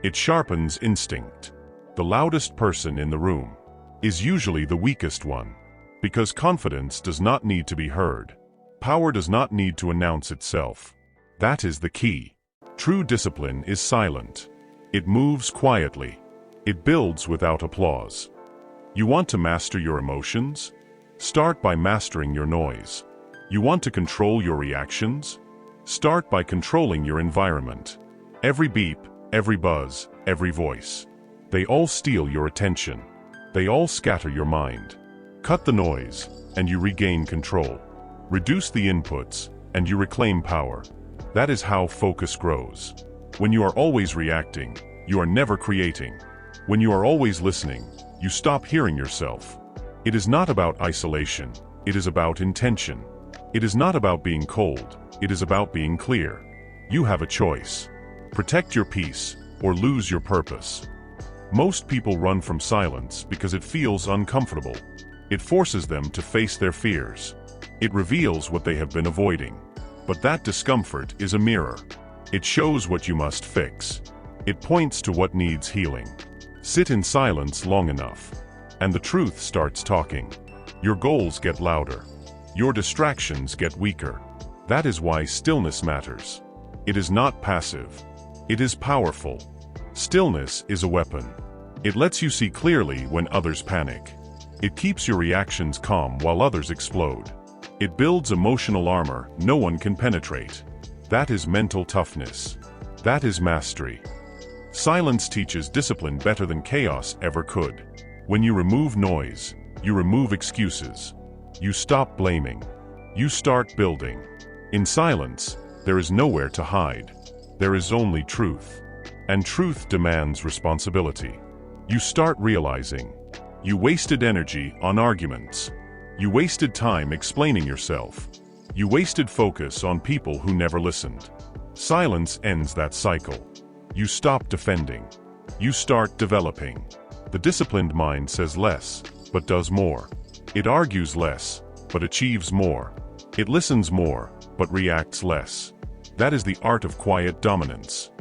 It sharpens instinct. The loudest person in the room is usually the weakest one. Because confidence does not need to be heard. Power does not need to announce itself. That is the key. True discipline is silent. It moves quietly. It builds without applause. You want to master your emotions? Start by mastering your noise. You want to control your reactions? Start by controlling your environment. Every beep, every buzz, every voice. They all steal your attention. They all scatter your mind. Cut the noise, and you regain control. Reduce the inputs, and you reclaim power. That is how focus grows. When you are always reacting, you are never creating. When you are always listening, you stop hearing yourself. It is not about isolation. It is about intention. It is not about being cold. It is about being clear. You have a choice. Protect your peace, or lose your purpose. Most people run from silence because it feels uncomfortable. It forces them to face their fears. It reveals what they have been avoiding. But that discomfort is a mirror. It shows what you must fix. It points to what needs healing. Sit in silence long enough, and the truth starts talking. Your goals get louder. Your distractions get weaker. That is why stillness matters. It is not passive. It is powerful. Stillness is a weapon. It lets you see clearly when others panic. It keeps your reactions calm while others explode. It builds emotional armor no one can penetrate. That is mental toughness. That is mastery. Silence teaches discipline better than chaos ever could. When you remove noise, you remove excuses. You stop blaming. You start building. In silence, there is nowhere to hide. There is only truth. And truth demands responsibility. You start realizing you wasted energy on arguments. You wasted time explaining yourself. You wasted focus on people who never listened. Silence ends that cycle. You stop defending. You start developing. The disciplined mind says less, but does more. It argues less, but achieves more. It listens more, but reacts less. That is the art of quiet dominance.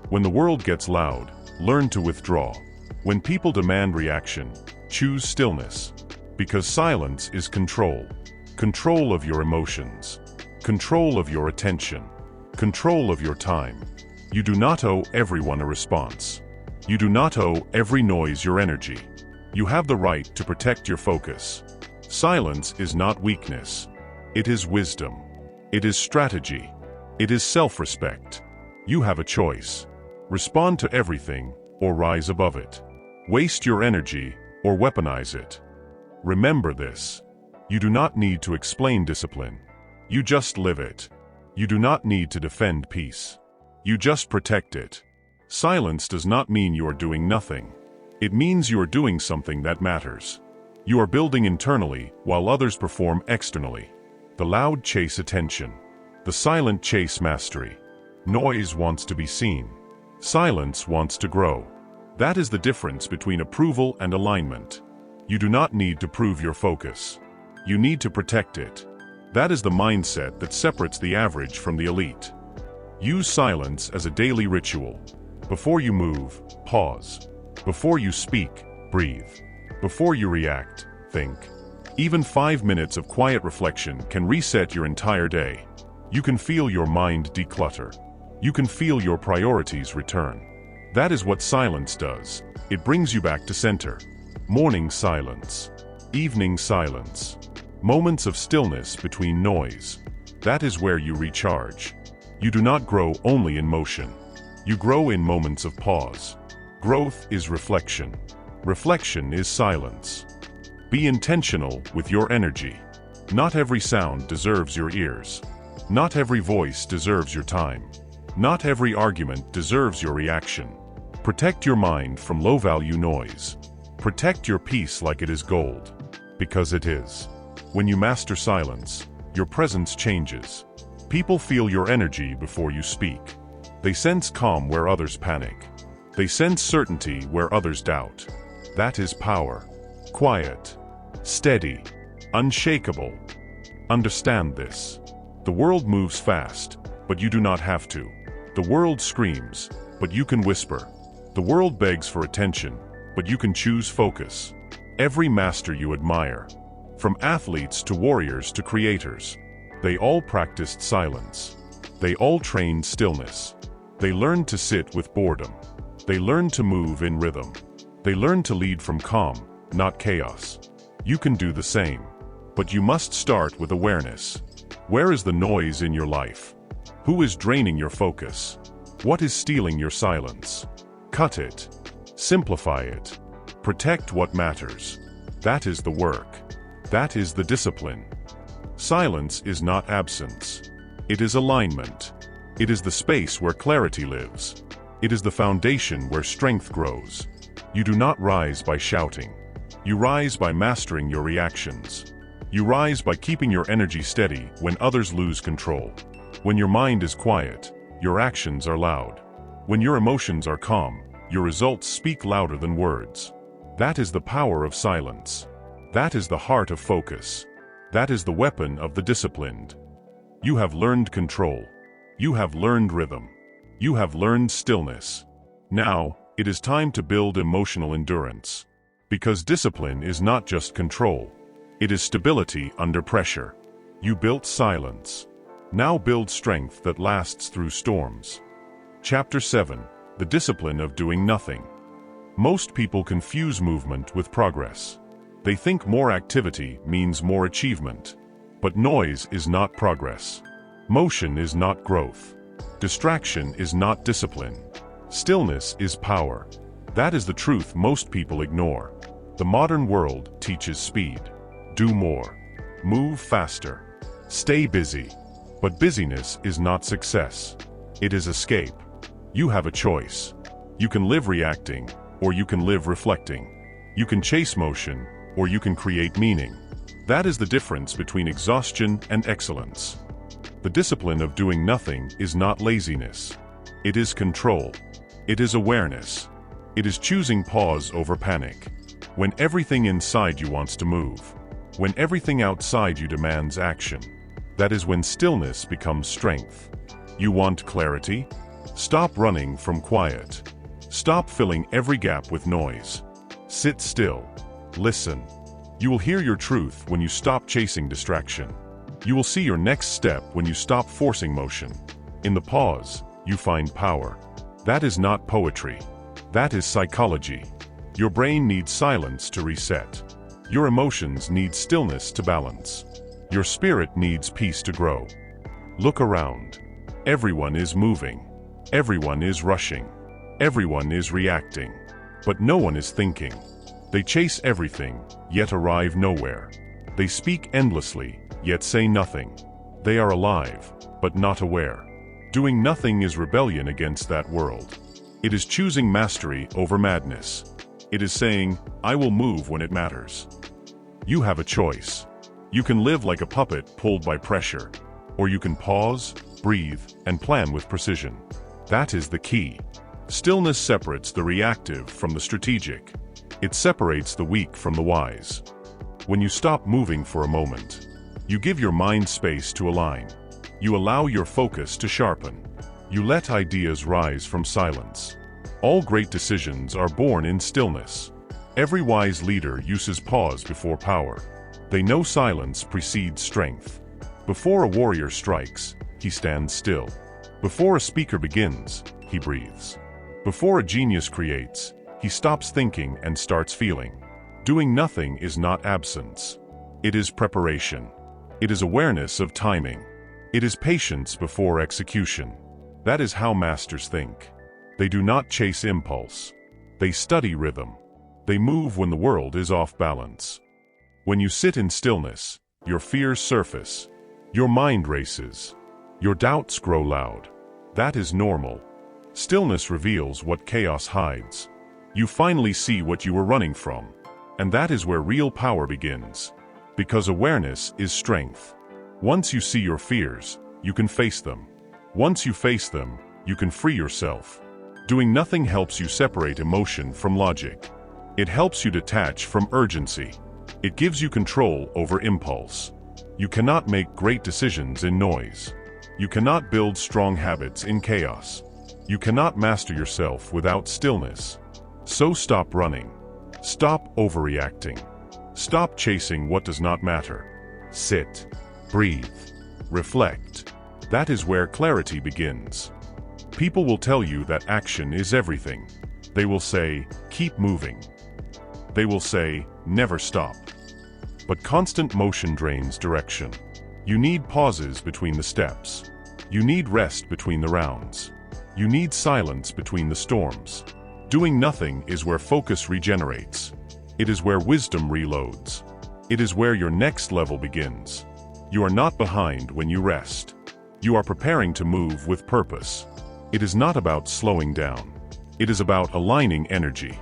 When the world gets loud, learn to withdraw. When people demand reaction, choose stillness. Because silence is control. Control of your emotions. Control of your attention. Control of your time. You do not owe everyone a response. You do not owe every noise your energy. You have the right to protect your focus. Silence is not weakness. It is wisdom. It is strategy. It is self-respect. You have a choice. Respond to everything or rise above it. Waste your energy or weaponize it. Remember this. You do not need to explain discipline. You just live it. You do not need to defend peace. You just protect it. Silence does not mean you are doing nothing. It means you are doing something that matters. You are building internally while others perform externally. The loud chase attention. The silent chase mastery. Noise wants to be seen. Silence wants to grow. That is the difference between approval and alignment. You do not need to prove your focus. You need to protect it. That is the mindset that separates the average from the elite. Use silence as a daily ritual. Before you move, pause. Before you speak, breathe. Before you react, think. Even 5 minutes of quiet reflection can reset your entire day. You can feel your mind declutter. You can feel your priorities return. That is what silence does. It brings you back to center. Morning silence. Evening silence. Moments of stillness between noise. That is where you recharge. You do not grow only in motion. You grow in moments of pause. Growth is reflection. Reflection is silence. Be intentional with your energy. Not every sound deserves your ears. Not every voice deserves your time. Not every argument deserves your reaction. Protect your mind from low-value noise. Protect your peace like it is gold. Because it is. When you master silence, your presence changes. People feel your energy before you speak. They sense calm where others panic. They sense certainty where others doubt. That is power. Quiet. Steady. Unshakable. Understand this. The world moves fast, but you do not have to. The world screams, but you can whisper. The world begs for attention, but you can choose focus. Every master you admire, from athletes to warriors to creators, they all practiced silence. They all trained stillness. They learned to sit with boredom. They learned to move in rhythm. They learned to lead from calm, not chaos. You can do the same. But you must start with awareness. Where is the noise in your life? Who is draining your focus? What is stealing your silence? Cut it. Simplify it. Protect what matters. That is the work. That is the discipline. Silence is not absence. It is alignment. It is the space where clarity lives. It is the foundation where strength grows. You do not rise by shouting. You rise by mastering your reactions. You rise by keeping your energy steady when others lose control. When your mind is quiet, your actions are loud. When your emotions are calm, your results speak louder than words. That is the power of silence. That is the heart of focus. That is the weapon of the disciplined. You have learned control. You have learned rhythm. You have learned stillness. Now, it is time to build emotional endurance. Because discipline is not just control. It is stability under pressure. You built silence. Now build strength that lasts through storms. Chapter 7. The Discipline of Doing Nothing. Most people confuse movement with progress. They think more activity means more achievement. But noise is not progress. Motion is not growth. Distraction is not discipline. Stillness is power. That is the truth most people ignore. The modern world teaches speed. Do more. Move faster. Stay busy. But busyness is not success. It is escape. You have a choice. You can live reacting, or you can live reflecting. You can chase motion, or you can create meaning. That is the difference between exhaustion and excellence. The discipline of doing nothing is not laziness. It is control. It is awareness. It is choosing pause over panic. When everything inside you wants to move. When everything outside you demands action. That is when stillness becomes strength. You want clarity? Stop running from quiet. Stop filling every gap with noise. Sit still. Listen. You will hear your truth when you stop chasing distraction. You will see your next step when you stop forcing motion. In the pause, you find power. That is not poetry. That is psychology. Your brain needs silence to reset. Your emotions need stillness to balance. Your spirit needs peace to grow. Look around. Everyone is moving. Everyone is rushing. Everyone is reacting. But no one is thinking. They chase everything, yet arrive nowhere. They speak endlessly, yet say nothing. They are alive, but not aware. Doing nothing is rebellion against that world. It is choosing mastery over madness. It is saying, I will move when it matters. You have a choice. You can live like a puppet pulled by pressure, or you can pause, breathe, and plan with precision. That is the key. Stillness separates the reactive from the strategic. It separates the weak from the wise. When you stop moving for a moment, you give your mind space to align. You allow your focus to sharpen. You let ideas rise from silence. All great decisions are born in stillness. Every wise leader uses pause before power. They know silence precedes strength. Before a warrior strikes, he stands still. Before a speaker begins, he breathes. Before a genius creates, he stops thinking and starts feeling. Doing nothing is not absence. It is preparation. It is awareness of timing. It is patience before execution. That is how masters think. They do not chase impulse. They study rhythm. They move when the world is off balance. When you sit in stillness, your fears surface. Your mind races. Your doubts grow loud. That is normal. Stillness reveals what chaos hides. You finally see what you were running from. And that is where real power begins. Because awareness is strength. Once you see your fears, you can face them. Once you face them, you can free yourself. Doing nothing helps you separate emotion from logic. It helps you detach from urgency. It gives you control over impulse. You cannot make great decisions in noise. You cannot build strong habits in chaos. You cannot master yourself without stillness. So stop running. Stop overreacting. Stop chasing what does not matter. Sit. Breathe. Reflect. That is where clarity begins. People will tell you that action is everything. They will say, keep moving. They will say, never stop. But constant motion drains direction. You need pauses between the steps. You need rest between the rounds. You need silence between the storms. Doing nothing is where focus regenerates. It is where wisdom reloads. It is where your next level begins. You are not behind when you rest. You are preparing to move with purpose. It is not about slowing down. It is about aligning energy.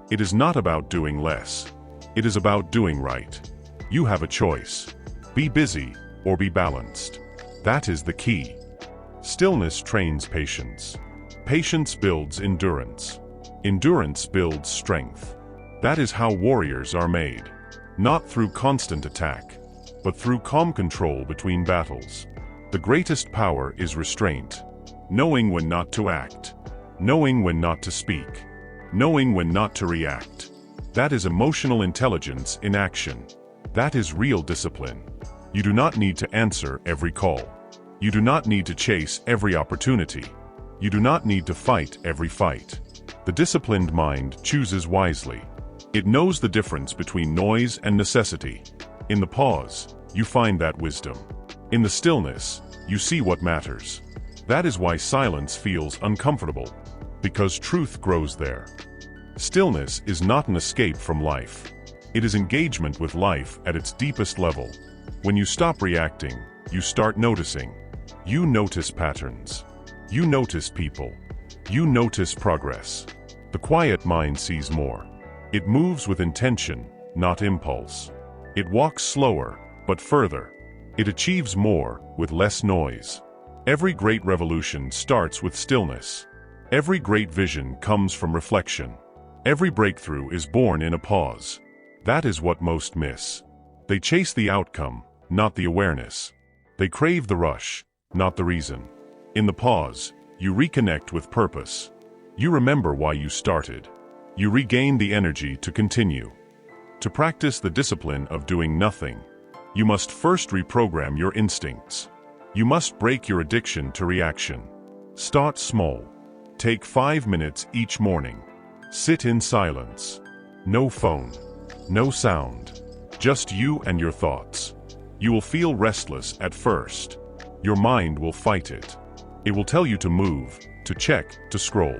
It is not about doing less. It is about doing right. You have a choice. Be busy or be balanced. That is the key. Stillness trains patience. Patience builds endurance. Endurance builds strength. That is how warriors are made. Not through constant attack, but through calm control between battles. The greatest power is restraint. Knowing when not to act. Knowing when not to speak. Knowing when not to react. That is emotional intelligence in action. That is real discipline. You do not need to answer every call. You do not need to chase every opportunity. You do not need to fight every fight. The disciplined mind chooses wisely. It knows the difference between noise and necessity. In the pause, you find that wisdom. In the stillness, you see what matters. That is why silence feels uncomfortable, because truth grows there. Stillness is not an escape from life. It is engagement with life at its deepest level. When you stop reacting, you start noticing. You notice patterns. You notice people. You notice progress. The quiet mind sees more. It moves with intention, not impulse. It walks slower, but further. It achieves more, with less noise. Every great revolution starts with stillness. Every great vision comes from reflection. Every breakthrough is born in a pause. That is what most miss. They chase the outcome, not the awareness. They crave the rush, not the reason. In the pause, You reconnect with purpose. You remember why you started. You regain the energy to continue. To practice the discipline of doing nothing, you must first reprogram your instincts. You must break your addiction to reaction. Start small. Take 5 minutes each morning. Sit in silence. No phone. No sound. Just you and your thoughts. You will feel restless at first. Your mind will fight it. It will tell you to move, to check, to scroll.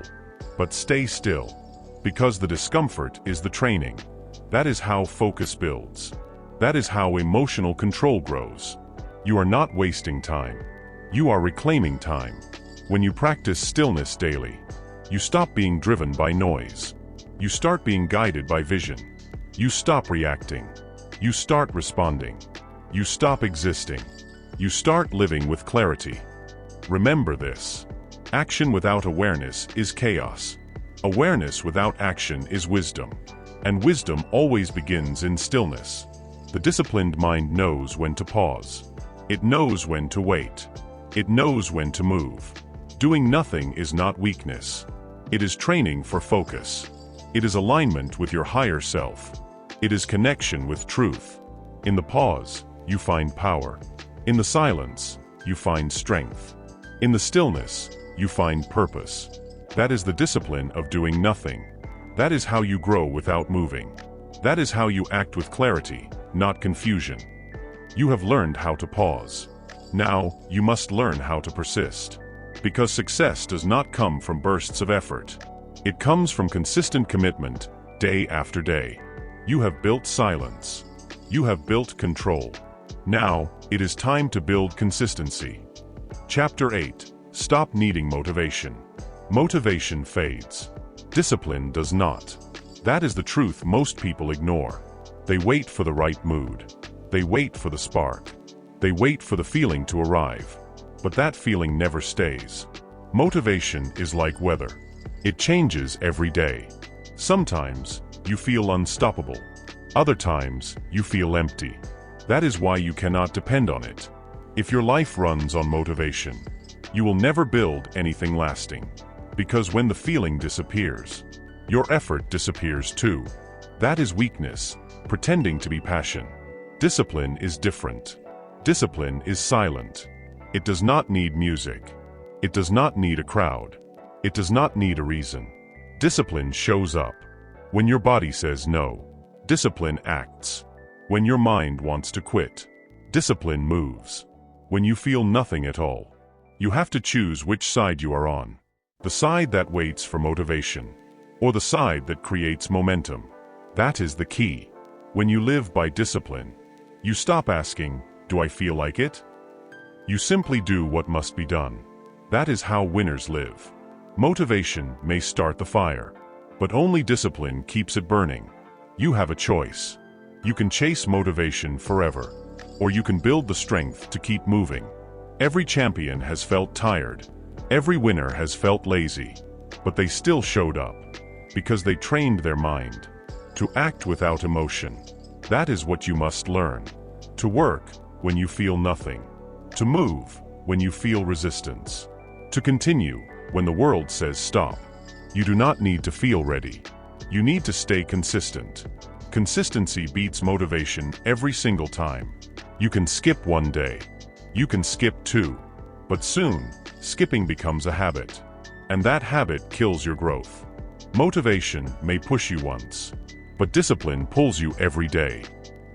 But stay still. Because the discomfort is the training. That is how focus builds. That is how emotional control grows. You are not wasting time. You are reclaiming time. When you practice stillness daily, you stop being driven by noise. You start being guided by vision. You stop reacting. You start responding. You stop existing. You start living with clarity. Remember this. Action without awareness is chaos. Awareness without action is wisdom. And wisdom always begins in stillness. The disciplined mind knows when to pause. It knows when to wait. It knows when to move. Doing nothing is not weakness. It is training for focus. It is alignment with your higher self. It is connection with truth. In the pause, you find power. In the silence, you find strength. In the stillness, you find purpose. That is the discipline of doing nothing. That is how you grow without moving. That is how you act with clarity, not confusion. You have learned how to pause. Now, you must learn how to persist. Because success does not come from bursts of effort. It comes from consistent commitment, day after day. You have built silence. You have built control. Now, it is time to build consistency. Chapter 8. Stop needing motivation. Motivation fades. Discipline does not. That is the truth most people ignore. They wait for the right mood. They wait for the spark. They wait for the feeling to arrive. But that feeling never stays. Motivation is like weather. It changes every day. Sometimes, you feel unstoppable. Other times, you feel empty. That is why you cannot depend on it. If your life runs on motivation, you will never build anything lasting. Because when the feeling disappears, your effort disappears too. That is weakness, pretending to be passion. Discipline is different. Discipline is silent. It does not need music. It does not need a crowd. It does not need a reason. Discipline shows up. When your body says no, discipline acts. When your mind wants to quit, discipline moves. When you feel nothing at all, you have to choose which side you are on. The side that waits for motivation, or the side that creates momentum. That is the key. When you live by discipline, you stop asking, "Do I feel like it?" You simply do what must be done. That is how winners live. Motivation may start the fire, but only discipline keeps it burning. You have a choice. You can chase motivation forever, or you can build the strength to keep moving. Every champion has felt tired. Every winner has felt lazy, but they still showed up, because they trained their mind to act without emotion. That is what you must learn. To work when you feel nothing. To move when you feel resistance. To continue when the world says stop. You do not need to feel ready. You need to stay consistent. Consistency beats motivation every single time. You can skip one day. You can skip two. But soon, skipping becomes a habit. And that habit kills your growth. Motivation may push you once, but discipline pulls you every day.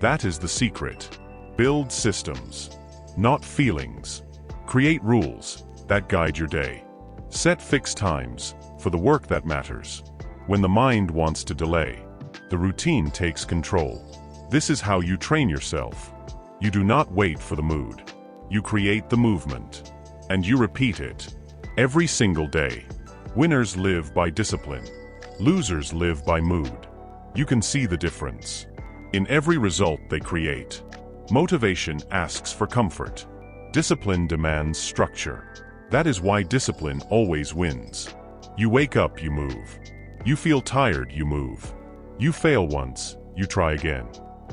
That is the secret. Build systems, not feelings. Create rules that guide your day. Set fixed times for the work that matters. When the mind wants to delay, the routine takes control. This is how you train yourself. You do not wait for the mood. You create the movement. And you repeat it every single day. Winners live by discipline. Losers live by mood. You can see the difference in every result they create. Motivation asks for comfort. Discipline demands structure. That is why discipline always wins. You wake up, you move. You feel tired, you move. You fail once, you try again.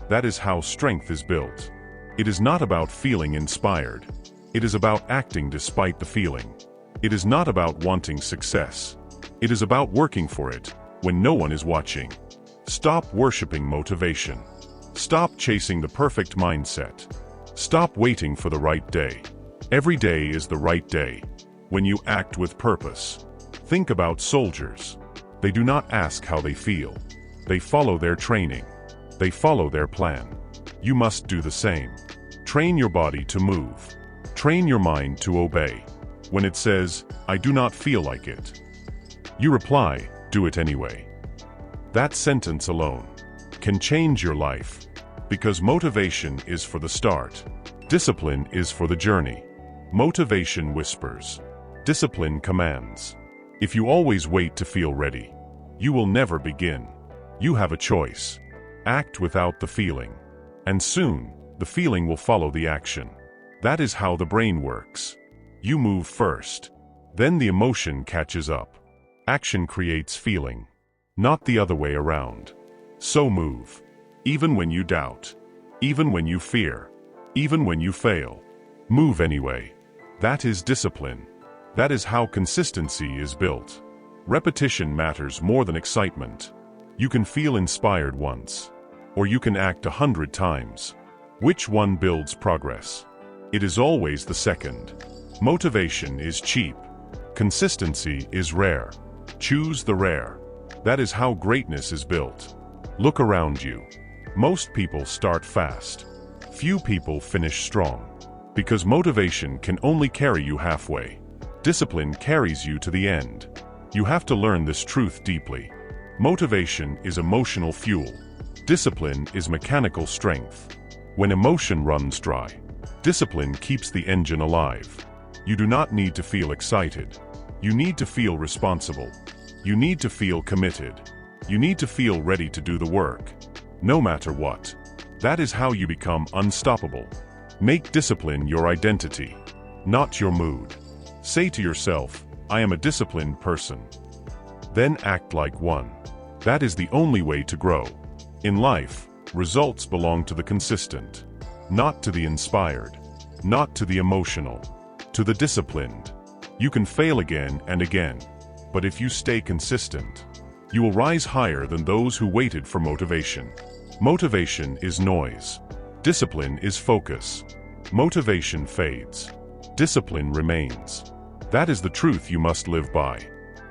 That is how strength is built. It is not about feeling inspired. It is about acting despite the feeling. It is not about wanting success. It is about working for it when no one is watching. Stop worshiping motivation. Stop chasing the perfect mindset. Stop waiting for the right day. Every day is the right day when you act with purpose. Think about soldiers. They do not ask how they feel. They follow their training. They follow their plan. You must do the same. Train your body to move. Train your mind to obey. When it says, "I do not feel like it," you reply, "Do it anyway." That sentence alone can change your life, because motivation is for the start. Discipline is for the journey. Motivation whispers. Discipline commands. If you always wait to feel ready, you will never begin. You have a choice. Act without the feeling. And soon, the feeling will follow the action. That is how the brain works. You move first. Then the emotion catches up. Action creates feeling, not the other way around. So move. Even when you doubt. Even when you fear. Even when you fail. Move anyway. That is discipline. That is how consistency is built. Repetition matters more than excitement. You can feel inspired once, or you can act 100 times. Which one builds progress? It is always the second. Motivation is cheap. Consistency is rare. Choose the rare. That is how greatness is built. Look around you. Most people start fast. Few people finish strong. Because motivation can only carry you halfway. Discipline carries you to the end. You have to learn this truth deeply. Motivation is emotional fuel. Discipline is mechanical strength. When emotion runs dry, discipline keeps the engine alive. You do not need to feel excited. You need to feel responsible. You need to feel committed. You need to feel ready to do the work, no matter what. That is how you become unstoppable. Make discipline your identity, not your mood. Say to yourself, "I am a disciplined person." Then act like one. That is the only way to grow. In life, results belong to the consistent, not to the inspired, not to the emotional, to the disciplined. You can fail again and again, but if you stay consistent, you will rise higher than those who waited for motivation. Motivation is noise. Discipline is focus. Motivation fades. Discipline remains. That is the truth you must live by.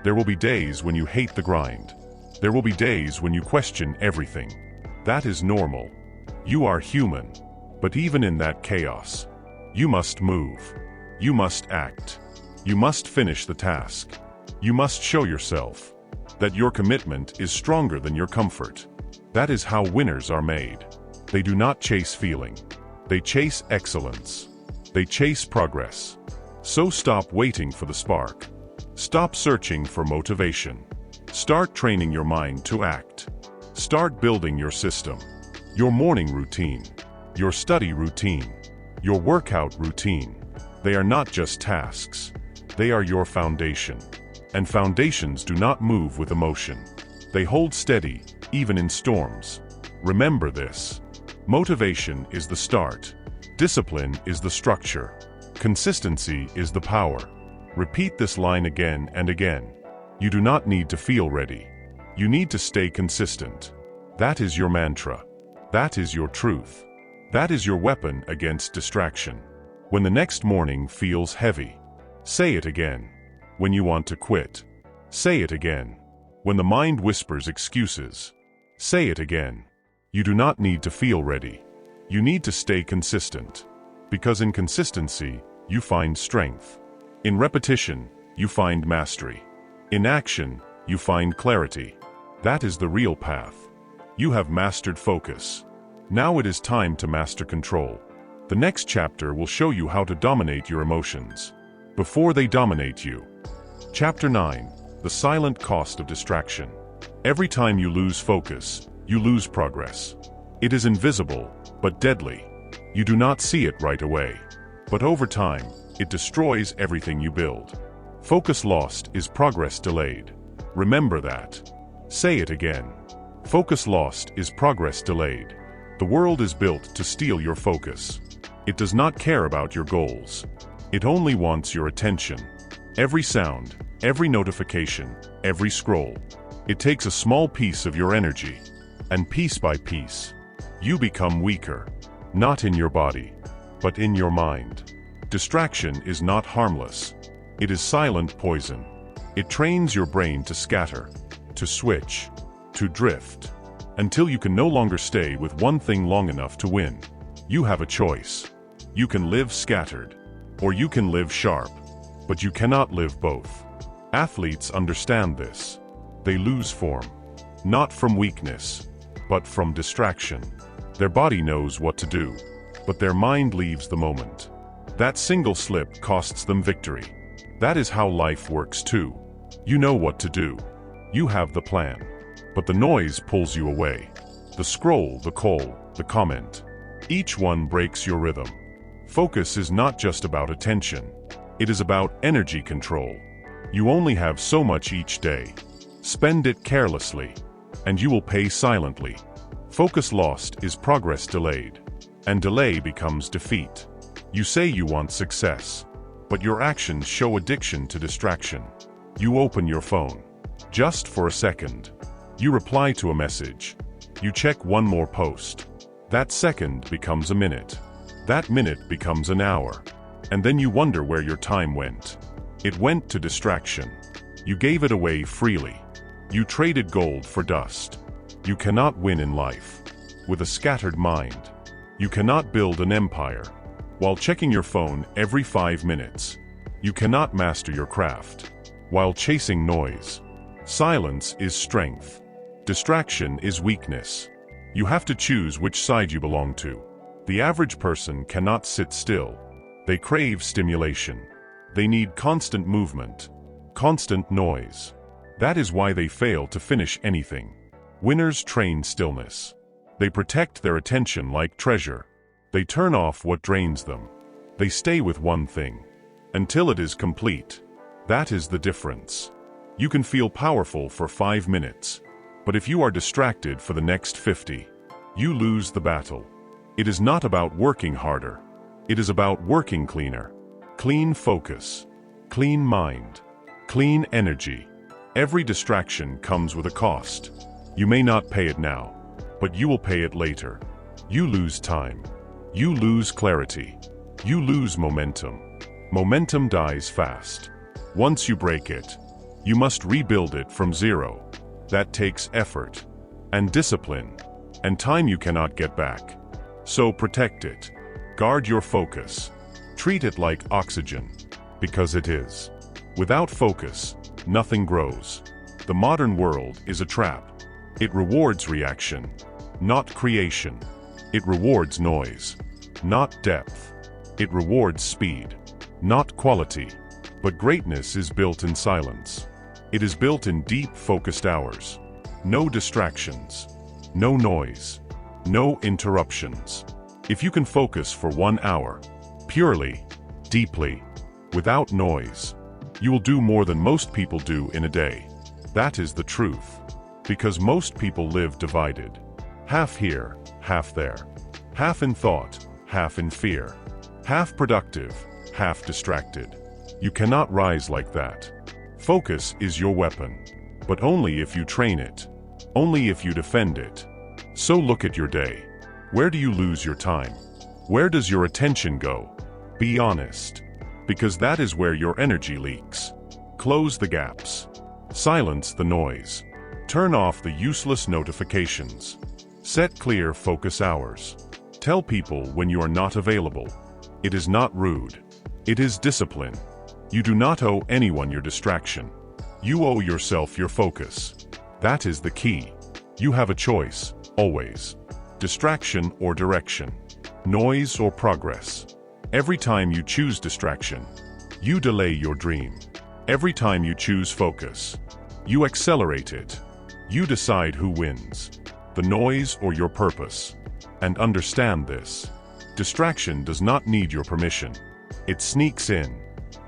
There will be days when you hate the grind. There will be days when you question everything. That is normal. You are human. But even in that chaos, you must move. You must act. You must finish the task. You must show yourself that your commitment is stronger than your comfort. That is how winners are made. They do not chase feeling. They chase excellence. They chase progress. So stop waiting for the spark. Stop searching for motivation. Start training your mind to act. Start building your system. Your morning routine. Your study routine. Your workout routine. They are not just tasks. They are your foundation. And foundations do not move with emotion. They hold steady, even in storms. Remember this. Motivation is the start. Discipline is the structure. Consistency is the power. Repeat this line again and again. You do not need to feel ready. You need to stay consistent. That is your mantra. That is your truth. That is your weapon against distraction. When the next morning feels heavy, say it again. When you want to quit, say it again. When the mind whispers excuses, say it again. You do not need to feel ready. You need to stay consistent. Because in consistency, you find strength. In repetition, you find mastery. In action, you find clarity. That is the real path. You have mastered focus. Now it is time to master control. The next chapter will show you how to dominate your emotions before they dominate you. Chapter 9: The Silent Cost of Distraction. Every time you lose focus, you lose progress. It is invisible, but deadly. You do not see it right away. But over time, it destroys everything you build. Focus lost is progress delayed. Remember that. Say it again. Focus lost is progress delayed. The world is built to steal your focus. It does not care about your goals. It only wants your attention. Every sound, every notification, every scroll. It takes a small piece of your energy, and piece by piece, you become weaker, not in your body, but in your mind. Distraction is not harmless. It is silent poison. It trains your brain to scatter, to switch, to drift, until you can no longer stay with one thing long enough to win. You have a choice. You can live scattered, or you can live sharp, but you cannot live both. Athletes understand this. They lose form, not from weakness, but from distraction. Their body knows what to do, but their mind leaves the moment. That single slip costs them victory. That is how life works too. You know what to do. You have the plan. But the noise pulls you away. The scroll, the call, the comment. Each one breaks your rhythm. Focus is not just about attention. It is about energy control. You only have so much each day. Spend it carelessly, and you will pay silently. Focus lost is progress delayed, and delay becomes defeat. You say you want success, but your actions show addiction to distraction. You open your phone, just for a second. You reply to a message. You check one more post. That second becomes a minute. That minute becomes an hour. And then you wonder where your time went. It went to distraction. You gave it away freely. You traded gold for dust. You cannot win in life with a scattered mind. You cannot build an empire while checking your phone every 5 minutes. You cannot master your craft while chasing noise. Silence is strength. Distraction is weakness. You have to choose which side you belong to. The average person cannot sit still. They crave stimulation. They need constant movement, constant noise. That is why they fail to finish anything. Winners train stillness. They protect their attention like treasure. They turn off what drains them. They stay with one thing until it is complete. That is the difference. You can feel powerful for 5 minutes, but if you are distracted for the next 50, you lose the battle. It is not about working harder. It is about working cleaner. Clean focus, clean mind, clean energy. Every distraction comes with a cost. You may not pay it now, but you will pay it later. You lose time. You lose clarity. You lose momentum. Momentum dies fast. Once you break it, you must rebuild it from zero. That takes effort, and discipline, and time you cannot get back. So protect it. Guard your focus. Treat it like oxygen, because it is. Without focus, nothing grows. The modern world is a trap. It rewards reaction, not creation. It rewards noise, not depth. It rewards speed, not quality. But greatness is built in silence. It is built in deep, focused hours. No distractions, no noise, no interruptions. If you can focus for 1 hour, purely, deeply, without noise, you will do more than most people do in a day. That is the truth. Because most people live divided. Half here, half there. Half in thought, half in fear. Half productive, half distracted. You cannot rise like that. Focus is your weapon, but only if you train it. Only if you defend it. So look at your day. Where do you lose your time? Where does your attention go? Be honest. Because that is where your energy leaks. Close the gaps. Silence the noise. Turn off the useless notifications. Set clear focus hours. Tell people when you are not available. It is not rude. It is discipline. You do not owe anyone your distraction. You owe yourself your focus. That is the key. You have a choice, always. Distraction or direction. Noise or progress. Every time you choose distraction, you delay your dream. Every time you choose focus, you accelerate it. You decide who wins, the noise or your purpose. And understand this. Distraction does not need your permission. It sneaks in.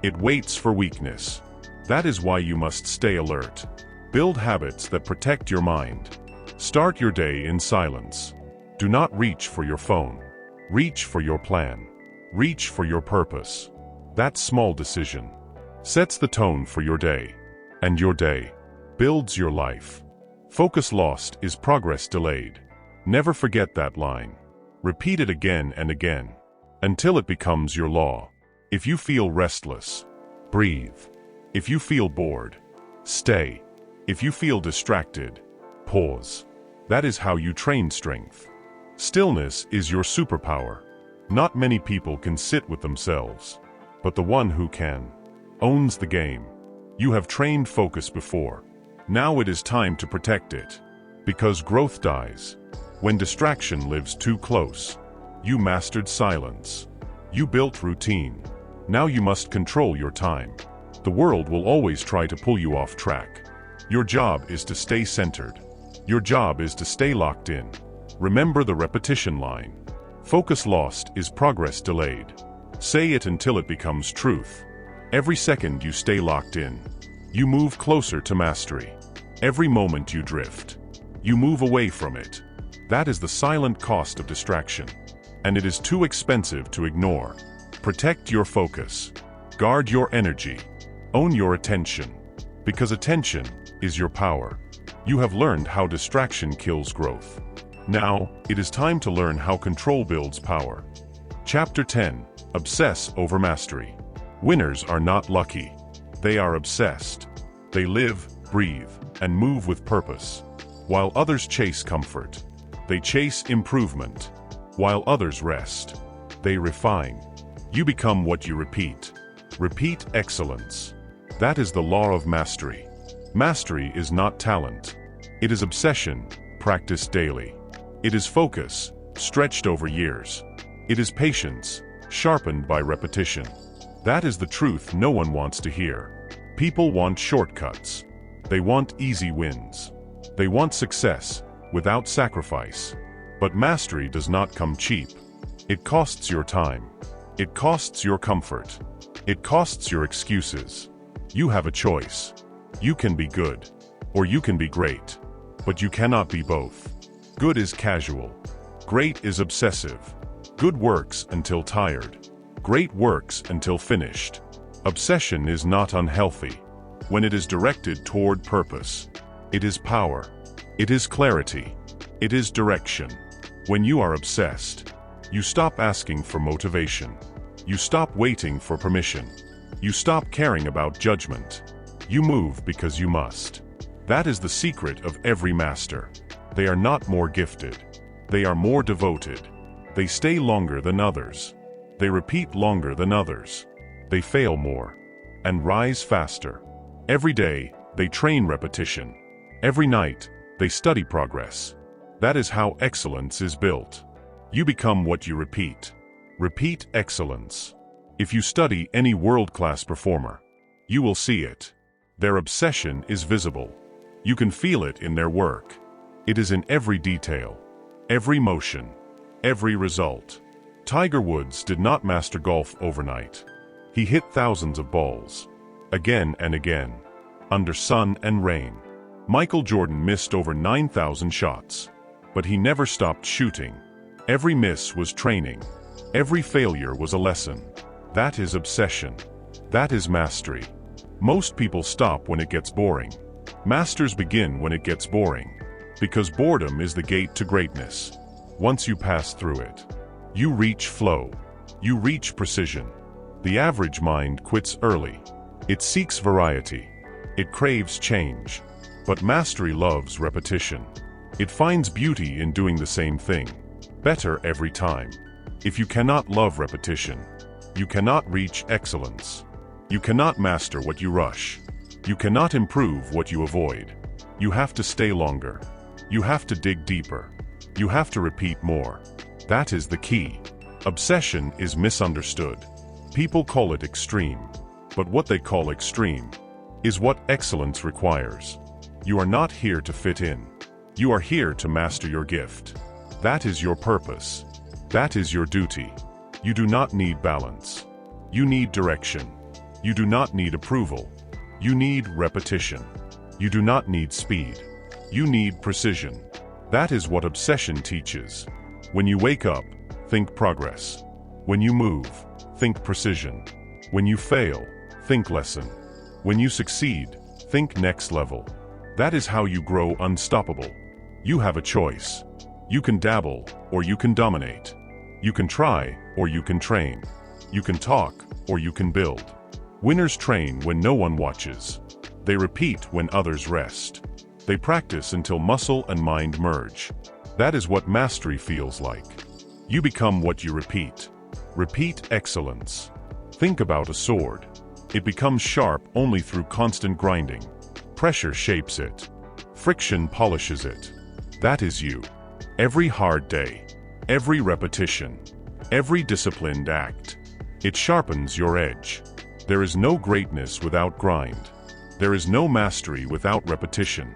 It waits for weakness. That is why you must stay alert. Build habits that protect your mind. Start your day in silence. Do not reach for your phone. Reach for your plan. Reach for your purpose. That small decision sets the tone for your day, and your day builds your life. Focus lost is progress delayed. Never forget that line. Repeat it again and again, until it becomes your law. If you feel restless, breathe. If you feel bored, stay. If you feel distracted, pause. That is how you train strength. Stillness is your superpower. Not many people can sit with themselves, but the one who can owns the game. You have trained focus before. Now it is time to protect it. Because growth dies when distraction lives too close. You mastered silence. You built routine. Now you must control your time. The world will always try to pull you off track. Your job is to stay centered. Your job is to stay locked in. Remember the repetition line. Focus lost is progress delayed. Say it until it becomes truth. Every second you stay locked in, you move closer to mastery. Every moment you drift, you move away from it. That is the silent cost of distraction, and it is too expensive to ignore. Protect your focus. Guard your energy. Own your attention, because attention is your power. You have learned how distraction kills growth. Now, it is time to learn how control builds power. Chapter 10. Obsess over mastery. Winners are not lucky. They are obsessed. They live, breathe, and move with purpose. While others chase comfort, they chase improvement. While others rest, they refine. You become what you repeat. Repeat excellence. That is the law of mastery. Mastery is not talent. It is obsession, practiced daily. It is focus, stretched over years. It is patience, sharpened by repetition. That is the truth no one wants to hear. People want shortcuts. They want easy wins. They want success without sacrifice. But mastery does not come cheap. It costs your time. It costs your comfort. It costs your excuses. You have a choice. You can be good, or you can be great. But you cannot be both. Good is casual. Great is obsessive. Good works until tired. Great works until finished. Obsession is not unhealthy when it is directed toward purpose. It is power. It is clarity. It is direction. When you are obsessed, you stop asking for motivation. You stop waiting for permission. You stop caring about judgment. You move because you must. That is the secret of every master. They are not more gifted. They are more devoted. They stay longer than others. They repeat longer than others. They fail more and rise faster. Every day, they train repetition. Every night, they study progress. That is how excellence is built. You become what you repeat. Repeat excellence. If you study any world-class performer, you will see it. Their obsession is visible. You can feel it in their work. It is in every detail, every motion, every result. Tiger Woods did not master golf overnight. He hit thousands of balls, again and again, under sun and rain. Michael Jordan missed over 9,000 shots, but he never stopped shooting. Every miss was training. Every failure was a lesson. That is obsession. That is mastery. Most people stop when it gets boring. Masters begin when it gets boring, because boredom is the gate to greatness. Once you pass through it, you reach flow. You reach precision. The average mind quits early. It seeks variety. It craves change. But mastery loves repetition. It finds beauty in doing the same thing, better every time. If you cannot love repetition, you cannot reach excellence. You cannot master what you rush. You cannot improve what you avoid. You have to stay longer. You have to dig deeper. You have to repeat more. That is the key. Obsession is misunderstood. People call it extreme. But what they call extreme is what excellence requires. You are not here to fit in. You are here to master your gift. That is your purpose. That is your duty. You do not need balance. You need direction. You do not need approval. You need repetition. You do not need speed. You need precision. That is what obsession teaches. When you wake up, think progress. When you move, think precision. When you fail, think lesson. When you succeed, think next level. That is how you grow unstoppable. You have a choice. You can dabble, or you can dominate. You can try, or you can train. You can talk, or you can build. Winners train when no one watches. They repeat when others rest. They practice until muscle and mind merge. That is what mastery feels like. You become what you repeat. Repeat excellence. Think about a sword. It becomes sharp only through constant grinding. Pressure shapes it. Friction polishes it. That is you. Every hard day, every repetition, every disciplined act, it sharpens your edge. There is no greatness without grind. There is no mastery without repetition.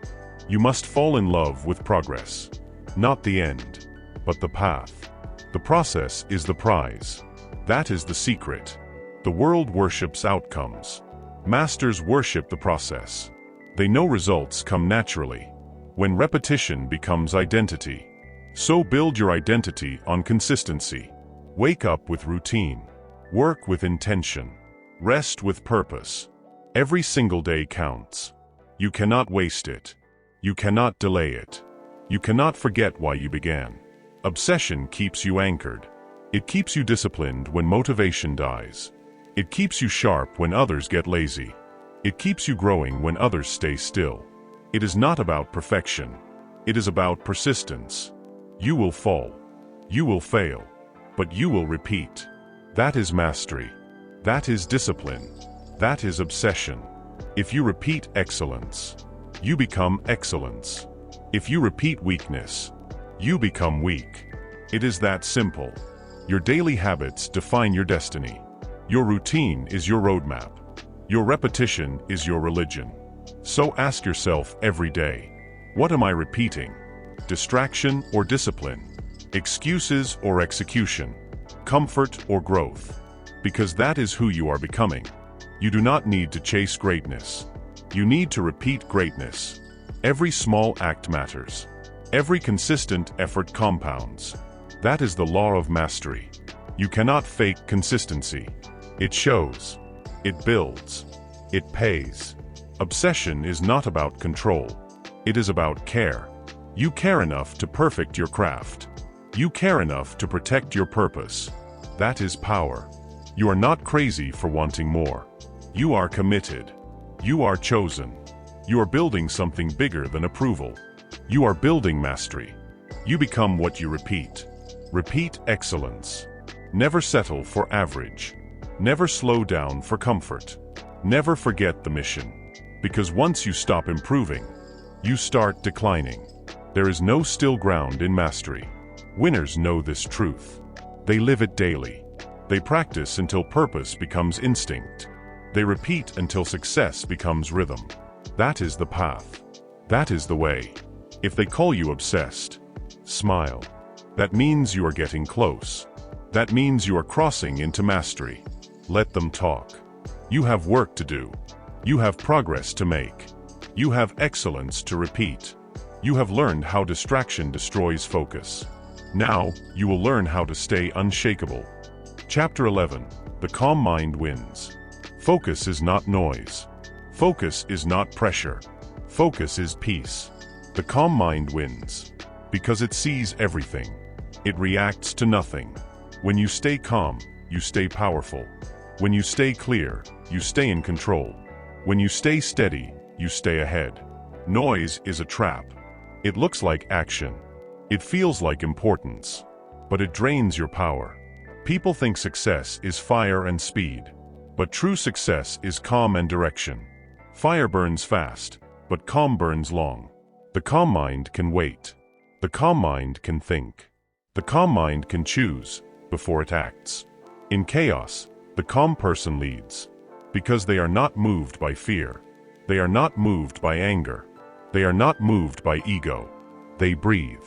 You must fall in love with progress. Not the end, but the path. The process is the prize. That is the secret. The world worships outcomes. Masters worship the process. They know results come naturally. When repetition becomes identity. So build your identity on consistency. Wake up with routine. Work with intention. Rest with purpose. Every single day counts. You cannot waste it. You cannot delay it. You cannot forget why you began. Obsession keeps you anchored. It keeps you disciplined when motivation dies. It keeps you sharp when others get lazy. It keeps you growing when others stay still. It is not about perfection. It is about persistence. You will fall. You will fail. But you will repeat. That is mastery. That is discipline. That is obsession. If you repeat excellence, you become excellence. If you repeat weakness, you become weak. It is that simple. Your daily habits define your destiny. Your routine is your roadmap. Your repetition is your religion. So ask yourself every day, what am I repeating? Distraction or discipline? Excuses or execution? Comfort or growth? Because that is who you are becoming. You do not need to chase greatness. You need to repeat greatness. Every small act matters. Every consistent effort compounds. That is the law of mastery. You cannot fake consistency. It shows. It builds. It pays. Obsession is not about control. It is about care. You care enough to perfect your craft. You care enough to protect your purpose. That is power. You are not crazy for wanting more. You are committed. You are chosen. You are building something bigger than approval. You are building mastery. You become what you repeat. Repeat excellence. Never settle for average. Never slow down for comfort. Never forget the mission. Because once you stop improving, you start declining. There is no still ground in mastery. Winners know this truth. They live it daily. They practice until purpose becomes instinct. They repeat until success becomes rhythm. That is the path. That is the way. If they call you obsessed, smile. That means you are getting close. That means you are crossing into mastery. Let them talk. You have work to do. You have progress to make. You have excellence to repeat. You have learned how distraction destroys focus. Now, you will learn how to stay unshakable. Chapter 11. The calm mind wins. Focus is not noise. Focus is not pressure. Focus is peace. The calm mind wins. Because it sees everything. It reacts to nothing. When you stay calm, you stay powerful. When you stay clear, you stay in control. When you stay steady, you stay ahead. Noise is a trap. It looks like action. It feels like importance. But it drains your power. People think success is fire and speed. But true success is calm and direction. Fire burns fast, but calm burns long. The calm mind can wait. The calm mind can think. The calm mind can choose before it acts. In chaos, the calm person leads. Because they are not moved by fear. They are not moved by anger. They are not moved by ego. They breathe.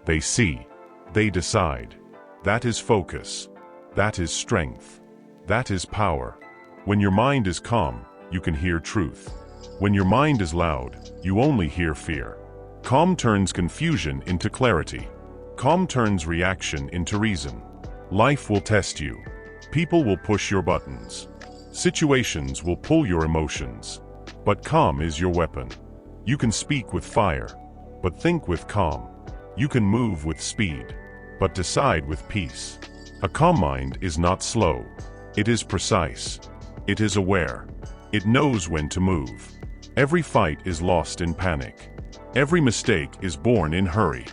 They see. They decide. That is focus. That is strength. That is power. When your mind is calm, you can hear truth. When your mind is loud, you only hear fear. Calm turns confusion into clarity. Calm turns reaction into reason. Life will test you. People will push your buttons. Situations will pull your emotions, but calm is your weapon. You can speak with fire, but think with calm. You can move with speed, but decide with peace. A calm mind is not slow. It is precise. It is aware. It knows when to move. Every fight is lost in panic. Every mistake is born in hurry.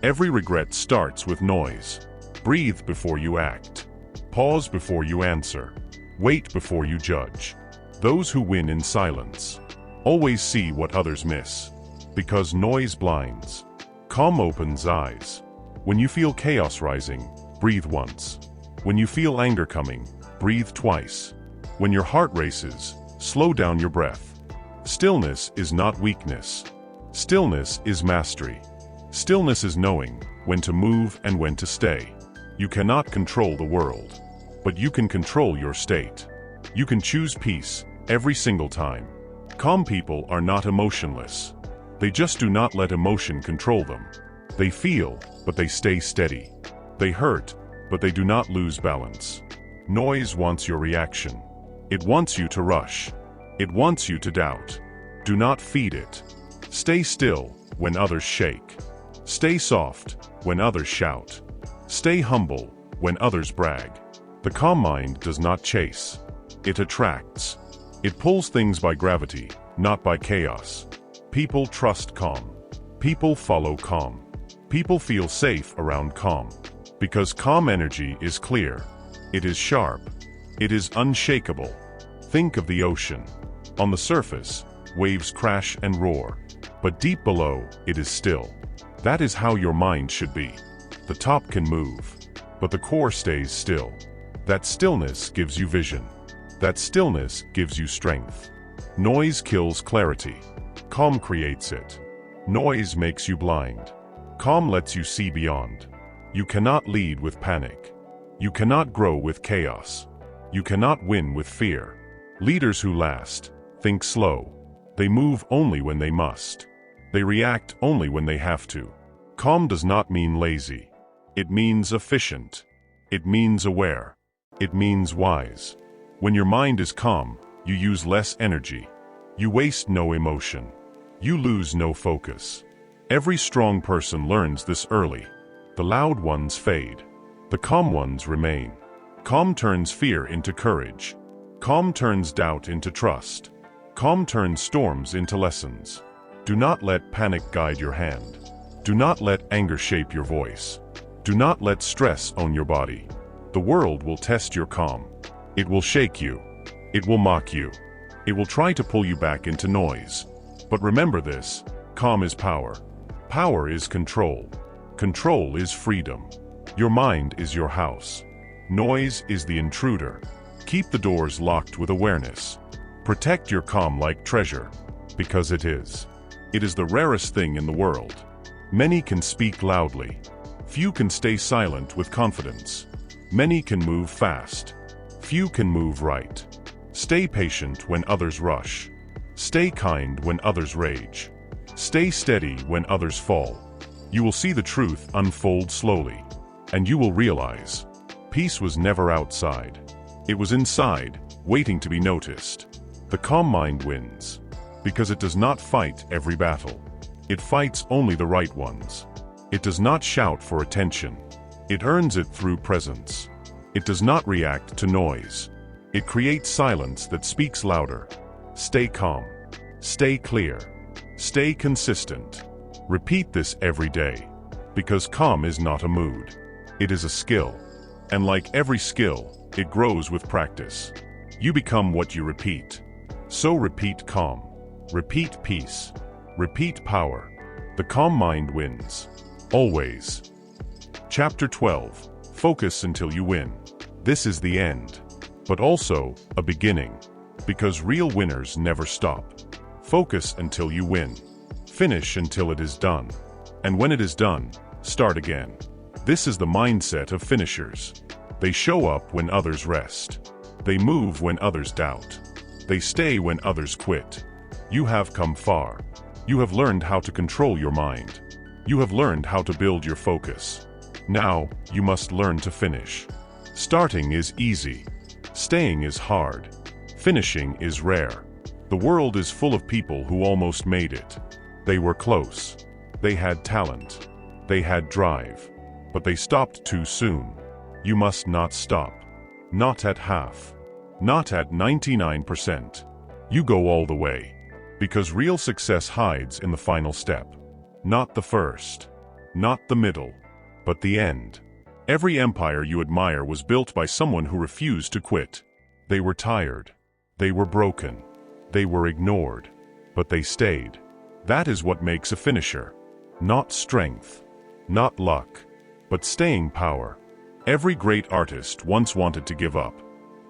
Every regret starts with noise. Breathe before you act. Pause before you answer. Wait before you judge. Those who win in silence always see what others miss, because noise blinds. Calm opens eyes. When you feel chaos rising, breathe once. When you feel anger coming, breathe twice. When your heart races, slow down your breath. Stillness is not weakness. Stillness is mastery. Stillness is knowing when to move and when to stay. You cannot control the world, but you can control your state. You can choose peace every single time. Calm people are not emotionless. They just do not let emotion control them. They feel, but they stay steady. They hurt, but they do not lose balance. Noise wants your reaction. It wants you to rush. It wants you to doubt. Do not feed it. Stay still when others shake. Stay soft when others shout. Stay humble when others brag. The calm mind does not chase. It attracts. It pulls things by gravity, not by chaos. People trust calm. People follow calm. People feel safe around calm. Because calm energy is clear. It is sharp. It is unshakable. Think of the ocean. On the surface, waves crash and roar. But deep below, it is still. That is how your mind should be. The top can move, but the core stays still. That stillness gives you vision. That stillness gives you strength. Noise kills clarity. Calm creates it. Noise makes you blind. Calm lets you see beyond. You cannot lead with panic. You cannot grow with chaos. You cannot win with fear. Leaders who last think slow. They move only when they must. They react only when they have to. Calm does not mean lazy. It means efficient. It means aware. It means wise. When your mind is calm, you use less energy. You waste no emotion. You lose no focus. Every strong person learns this early. The loud ones fade. The calm ones remain. Calm turns fear into courage. Calm turns doubt into trust. Calm turns storms into lessons. Do not let panic guide your hand. Do not let anger shape your voice. Do not let stress own your body. The world will test your calm. It will shake you. It will mock you. It will try to pull you back into noise. But remember this: calm is power. Power is control. Control is freedom. Your mind is your house. Noise is the intruder. Keep the doors locked with awareness. Protect your calm like treasure, because it is. It is the rarest thing in the world. Many can speak loudly. Few can stay silent with confidence. Many can move fast. Few can move right. Stay patient when others rush. Stay kind when others rage. Stay steady when others fall. You will see the truth unfold slowly, and you will realize peace was never outside. It was inside, waiting to be noticed. The calm mind wins, because it does not fight every battle. It fights only the right ones. It does not shout for attention. It earns it through presence. It does not react to noise. It creates silence that speaks louder. Stay calm. Stay clear. Stay consistent. Repeat this every day, because calm is not a mood. It is a skill. And like every skill, it grows with practice. You become what you repeat. So repeat calm. Repeat peace. Repeat power. The calm mind wins. Always. Chapter 12. Focus until you win. This is the end, but also a beginning, because real winners never stop. Focus until you win. Finish until it is done. And when it is done, start again. This is the mindset of finishers. They show up when others rest. They move when others doubt. They stay when others quit. You have come far. You have learned how to control your mind. You have learned how to build your focus. Now, you must learn to finish. Starting is easy. Staying is hard. Finishing is rare. The world is full of people who almost made it. They were close. They had talent. They had drive. But they stopped too soon. You must not stop. Not at half. Not at 99%. You go all the way. Because real success hides in the final step. Not the first. Not the middle. But the end. Every empire you admire was built by someone who refused to quit. They were tired. They were broken. They were ignored. But they stayed. That is what makes a finisher. Not strength. Not luck. But staying power. Every great artist once wanted to give up.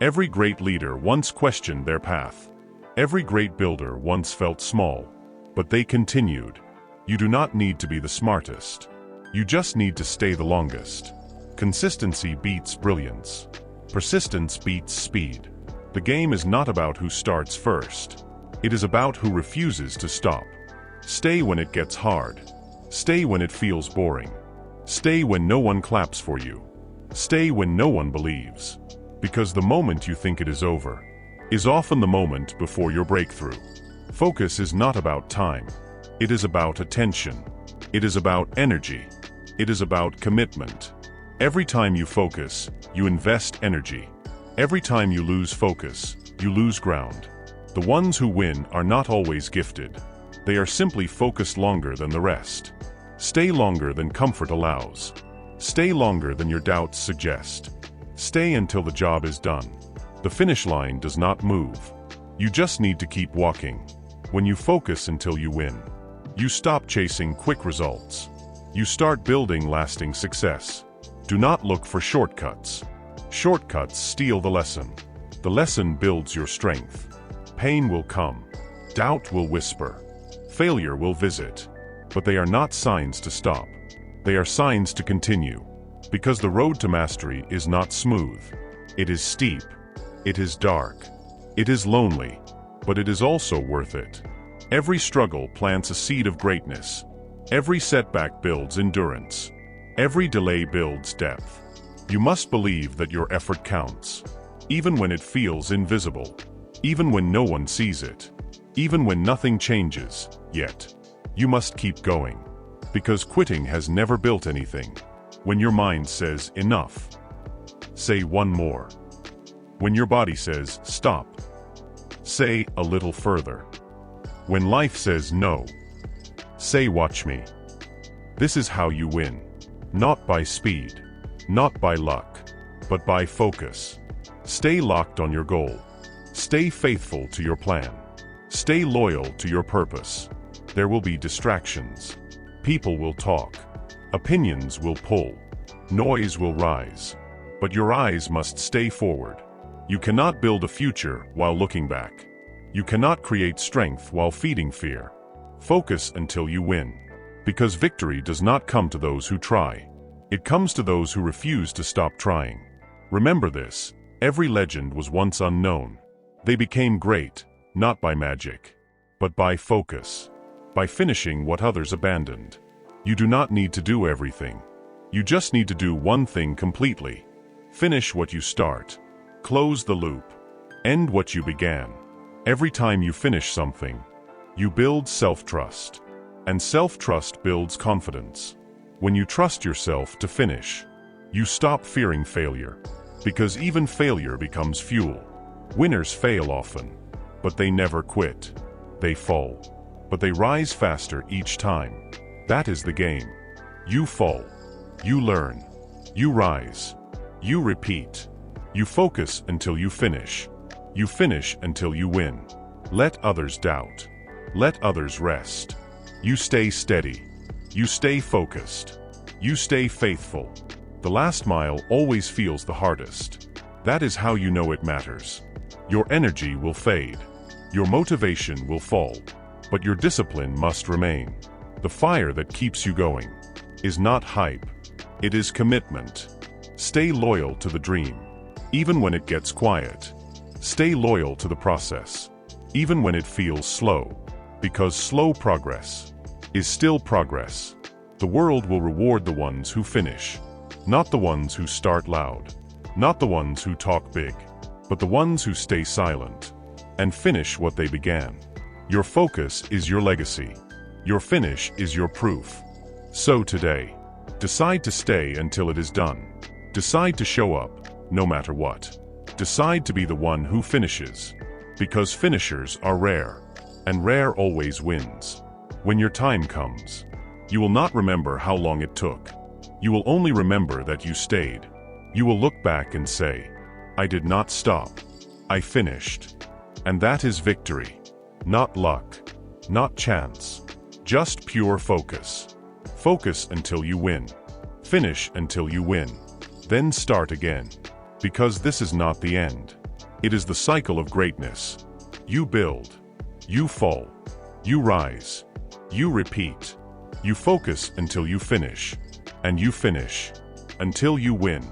Every great leader once questioned their path. Every great builder once felt small. But they continued. You do not need to be the smartest. You just need to stay the longest. Consistency beats brilliance. Persistence beats speed. The game is not about who starts first. It is about who refuses to stop. Stay when it gets hard. Stay when it feels boring. Stay when no one claps for you. Stay when no one believes. Because the moment you think it is over is often the moment before your breakthrough. Focus is not about time. It is about attention. It is about energy. It is about commitment. Every time you focus, you invest energy. Every time you lose focus, you lose ground. The ones who win are not always gifted. They are simply focused longer than the rest. Stay longer than comfort allows. Stay longer than your doubts suggest. Stay until the job is done. The finish line does not move. You just need to keep walking. When you focus until you win, you stop chasing quick results. You start building lasting success. Do not look for shortcuts. Shortcuts steal the lesson. The lesson builds your strength. Pain will come. Doubt will whisper. Failure will visit. But they are not signs to stop. They are signs to continue. Because the road to mastery is not smooth. It is steep. It is dark. It is lonely. But it is also worth it. Every struggle plants a seed of greatness. Every setback builds endurance. Every delay builds depth. You must believe that your effort counts. Even when it feels invisible. Even when no one sees it. Even when nothing changes, yet. You must keep going. Because quitting has never built anything. When your mind says enough, say one more. When your body says stop, say a little further. When life says no, say watch me. This is how you win. Not by speed, not by luck, but by focus. Stay locked on your goal. Stay faithful to your plan. Stay loyal to your purpose. There will be distractions. People will talk. Opinions will pull. Noise will rise. But your eyes must stay forward. You cannot build a future while looking back. You cannot create strength while feeding fear. Focus until you win. Because victory does not come to those who try. It comes to those who refuse to stop trying. Remember this, every legend was once unknown. They became great, not by magic, but by focus. By finishing what others abandoned. You do not need to do everything. You just need to do one thing completely. Finish what you start. Close the loop. End what you began. Every time you finish something, you build self-trust. And self-trust builds confidence. When you trust yourself to finish, you stop fearing failure. Because even failure becomes fuel. Winners fail often, but they never quit. They fall. But they rise faster each time. That is the game. You fall. You learn. You rise. You repeat. You focus until you finish. You finish until you win. Let others doubt. Let others rest. You stay steady. You stay focused. You stay faithful. The last mile always feels the hardest. That is how you know it matters. Your energy will fade. Your motivation will fall. But your discipline must remain. The fire that keeps you going is not hype. It is commitment. Stay loyal to the dream. Even when it gets quiet. Stay loyal to the process. Even when it feels slow. Because slow progress is still progress. The world will reward the ones who finish. Not the ones who start loud. Not the ones who talk big. But the ones who stay silent. and finish what they began. Your focus is your legacy. Your finish is your proof. So today, decide to stay until it is done. Decide to show up, no matter what. Decide to be the one who finishes. Because finishers are rare, and rare always wins. When your time comes, you will not remember how long it took. You will only remember that you stayed. You will look back and say, I did not stop. I finished. And that is victory. Not luck. Not chance. Just pure focus. Focus until you win. Finish until you win. Then start again. Because this is not the end. It is the cycle of greatness. You build. You fall. You rise. You repeat. You focus until you finish. And you finish. Until you win.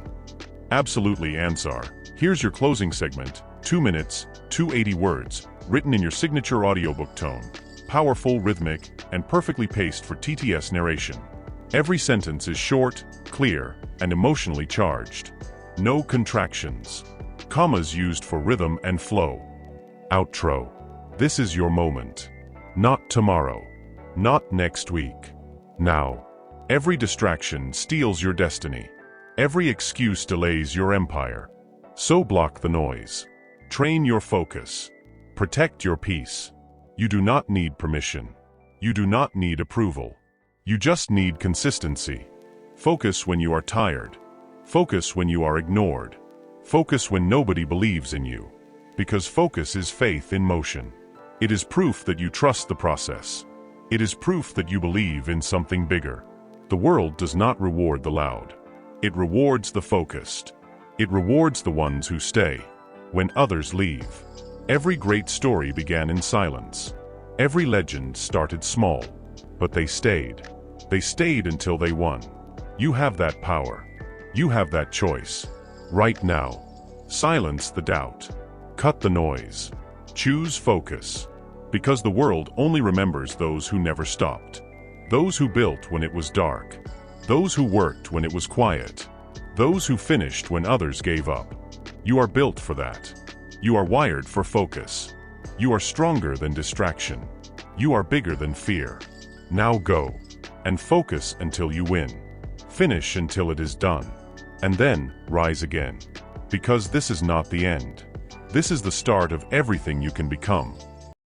Absolutely, Ansar. Here's your closing segment. 2 minutes, 280 words, written in your signature audiobook tone. Powerful, rhythmic, and perfectly paced for TTS narration. Every sentence is short, clear, and emotionally charged. No contractions. Commas used for rhythm and flow. Outro. This is your moment. Not tomorrow. Not next week. Now. Every distraction steals your destiny. Every excuse delays your empire. So block the noise. Train your focus. Protect your peace. You do not need permission. You do not need approval. You just need consistency. Focus when you are tired. Focus when you are ignored. Focus when nobody believes in you. Because focus is faith in motion. It is proof that you trust the process. It is proof that you believe in something bigger. The world does not reward the loud. It rewards the focused. It rewards the ones who stay when others leave. Every great story began in silence. Every legend started small, but they stayed. They stayed until they won. You have that power. You have that choice. Right now. Silence the doubt. Cut the noise. Choose focus. Because the world only remembers those who never stopped. Those who built when it was dark. Those who worked when it was quiet. Those who finished when others gave up. You are built for that. You are wired for focus. You are stronger than distraction. You are bigger than fear. Now go. And focus until you win. Finish until it is done. And then, rise again. Because this is not the end. This is the start of everything you can become.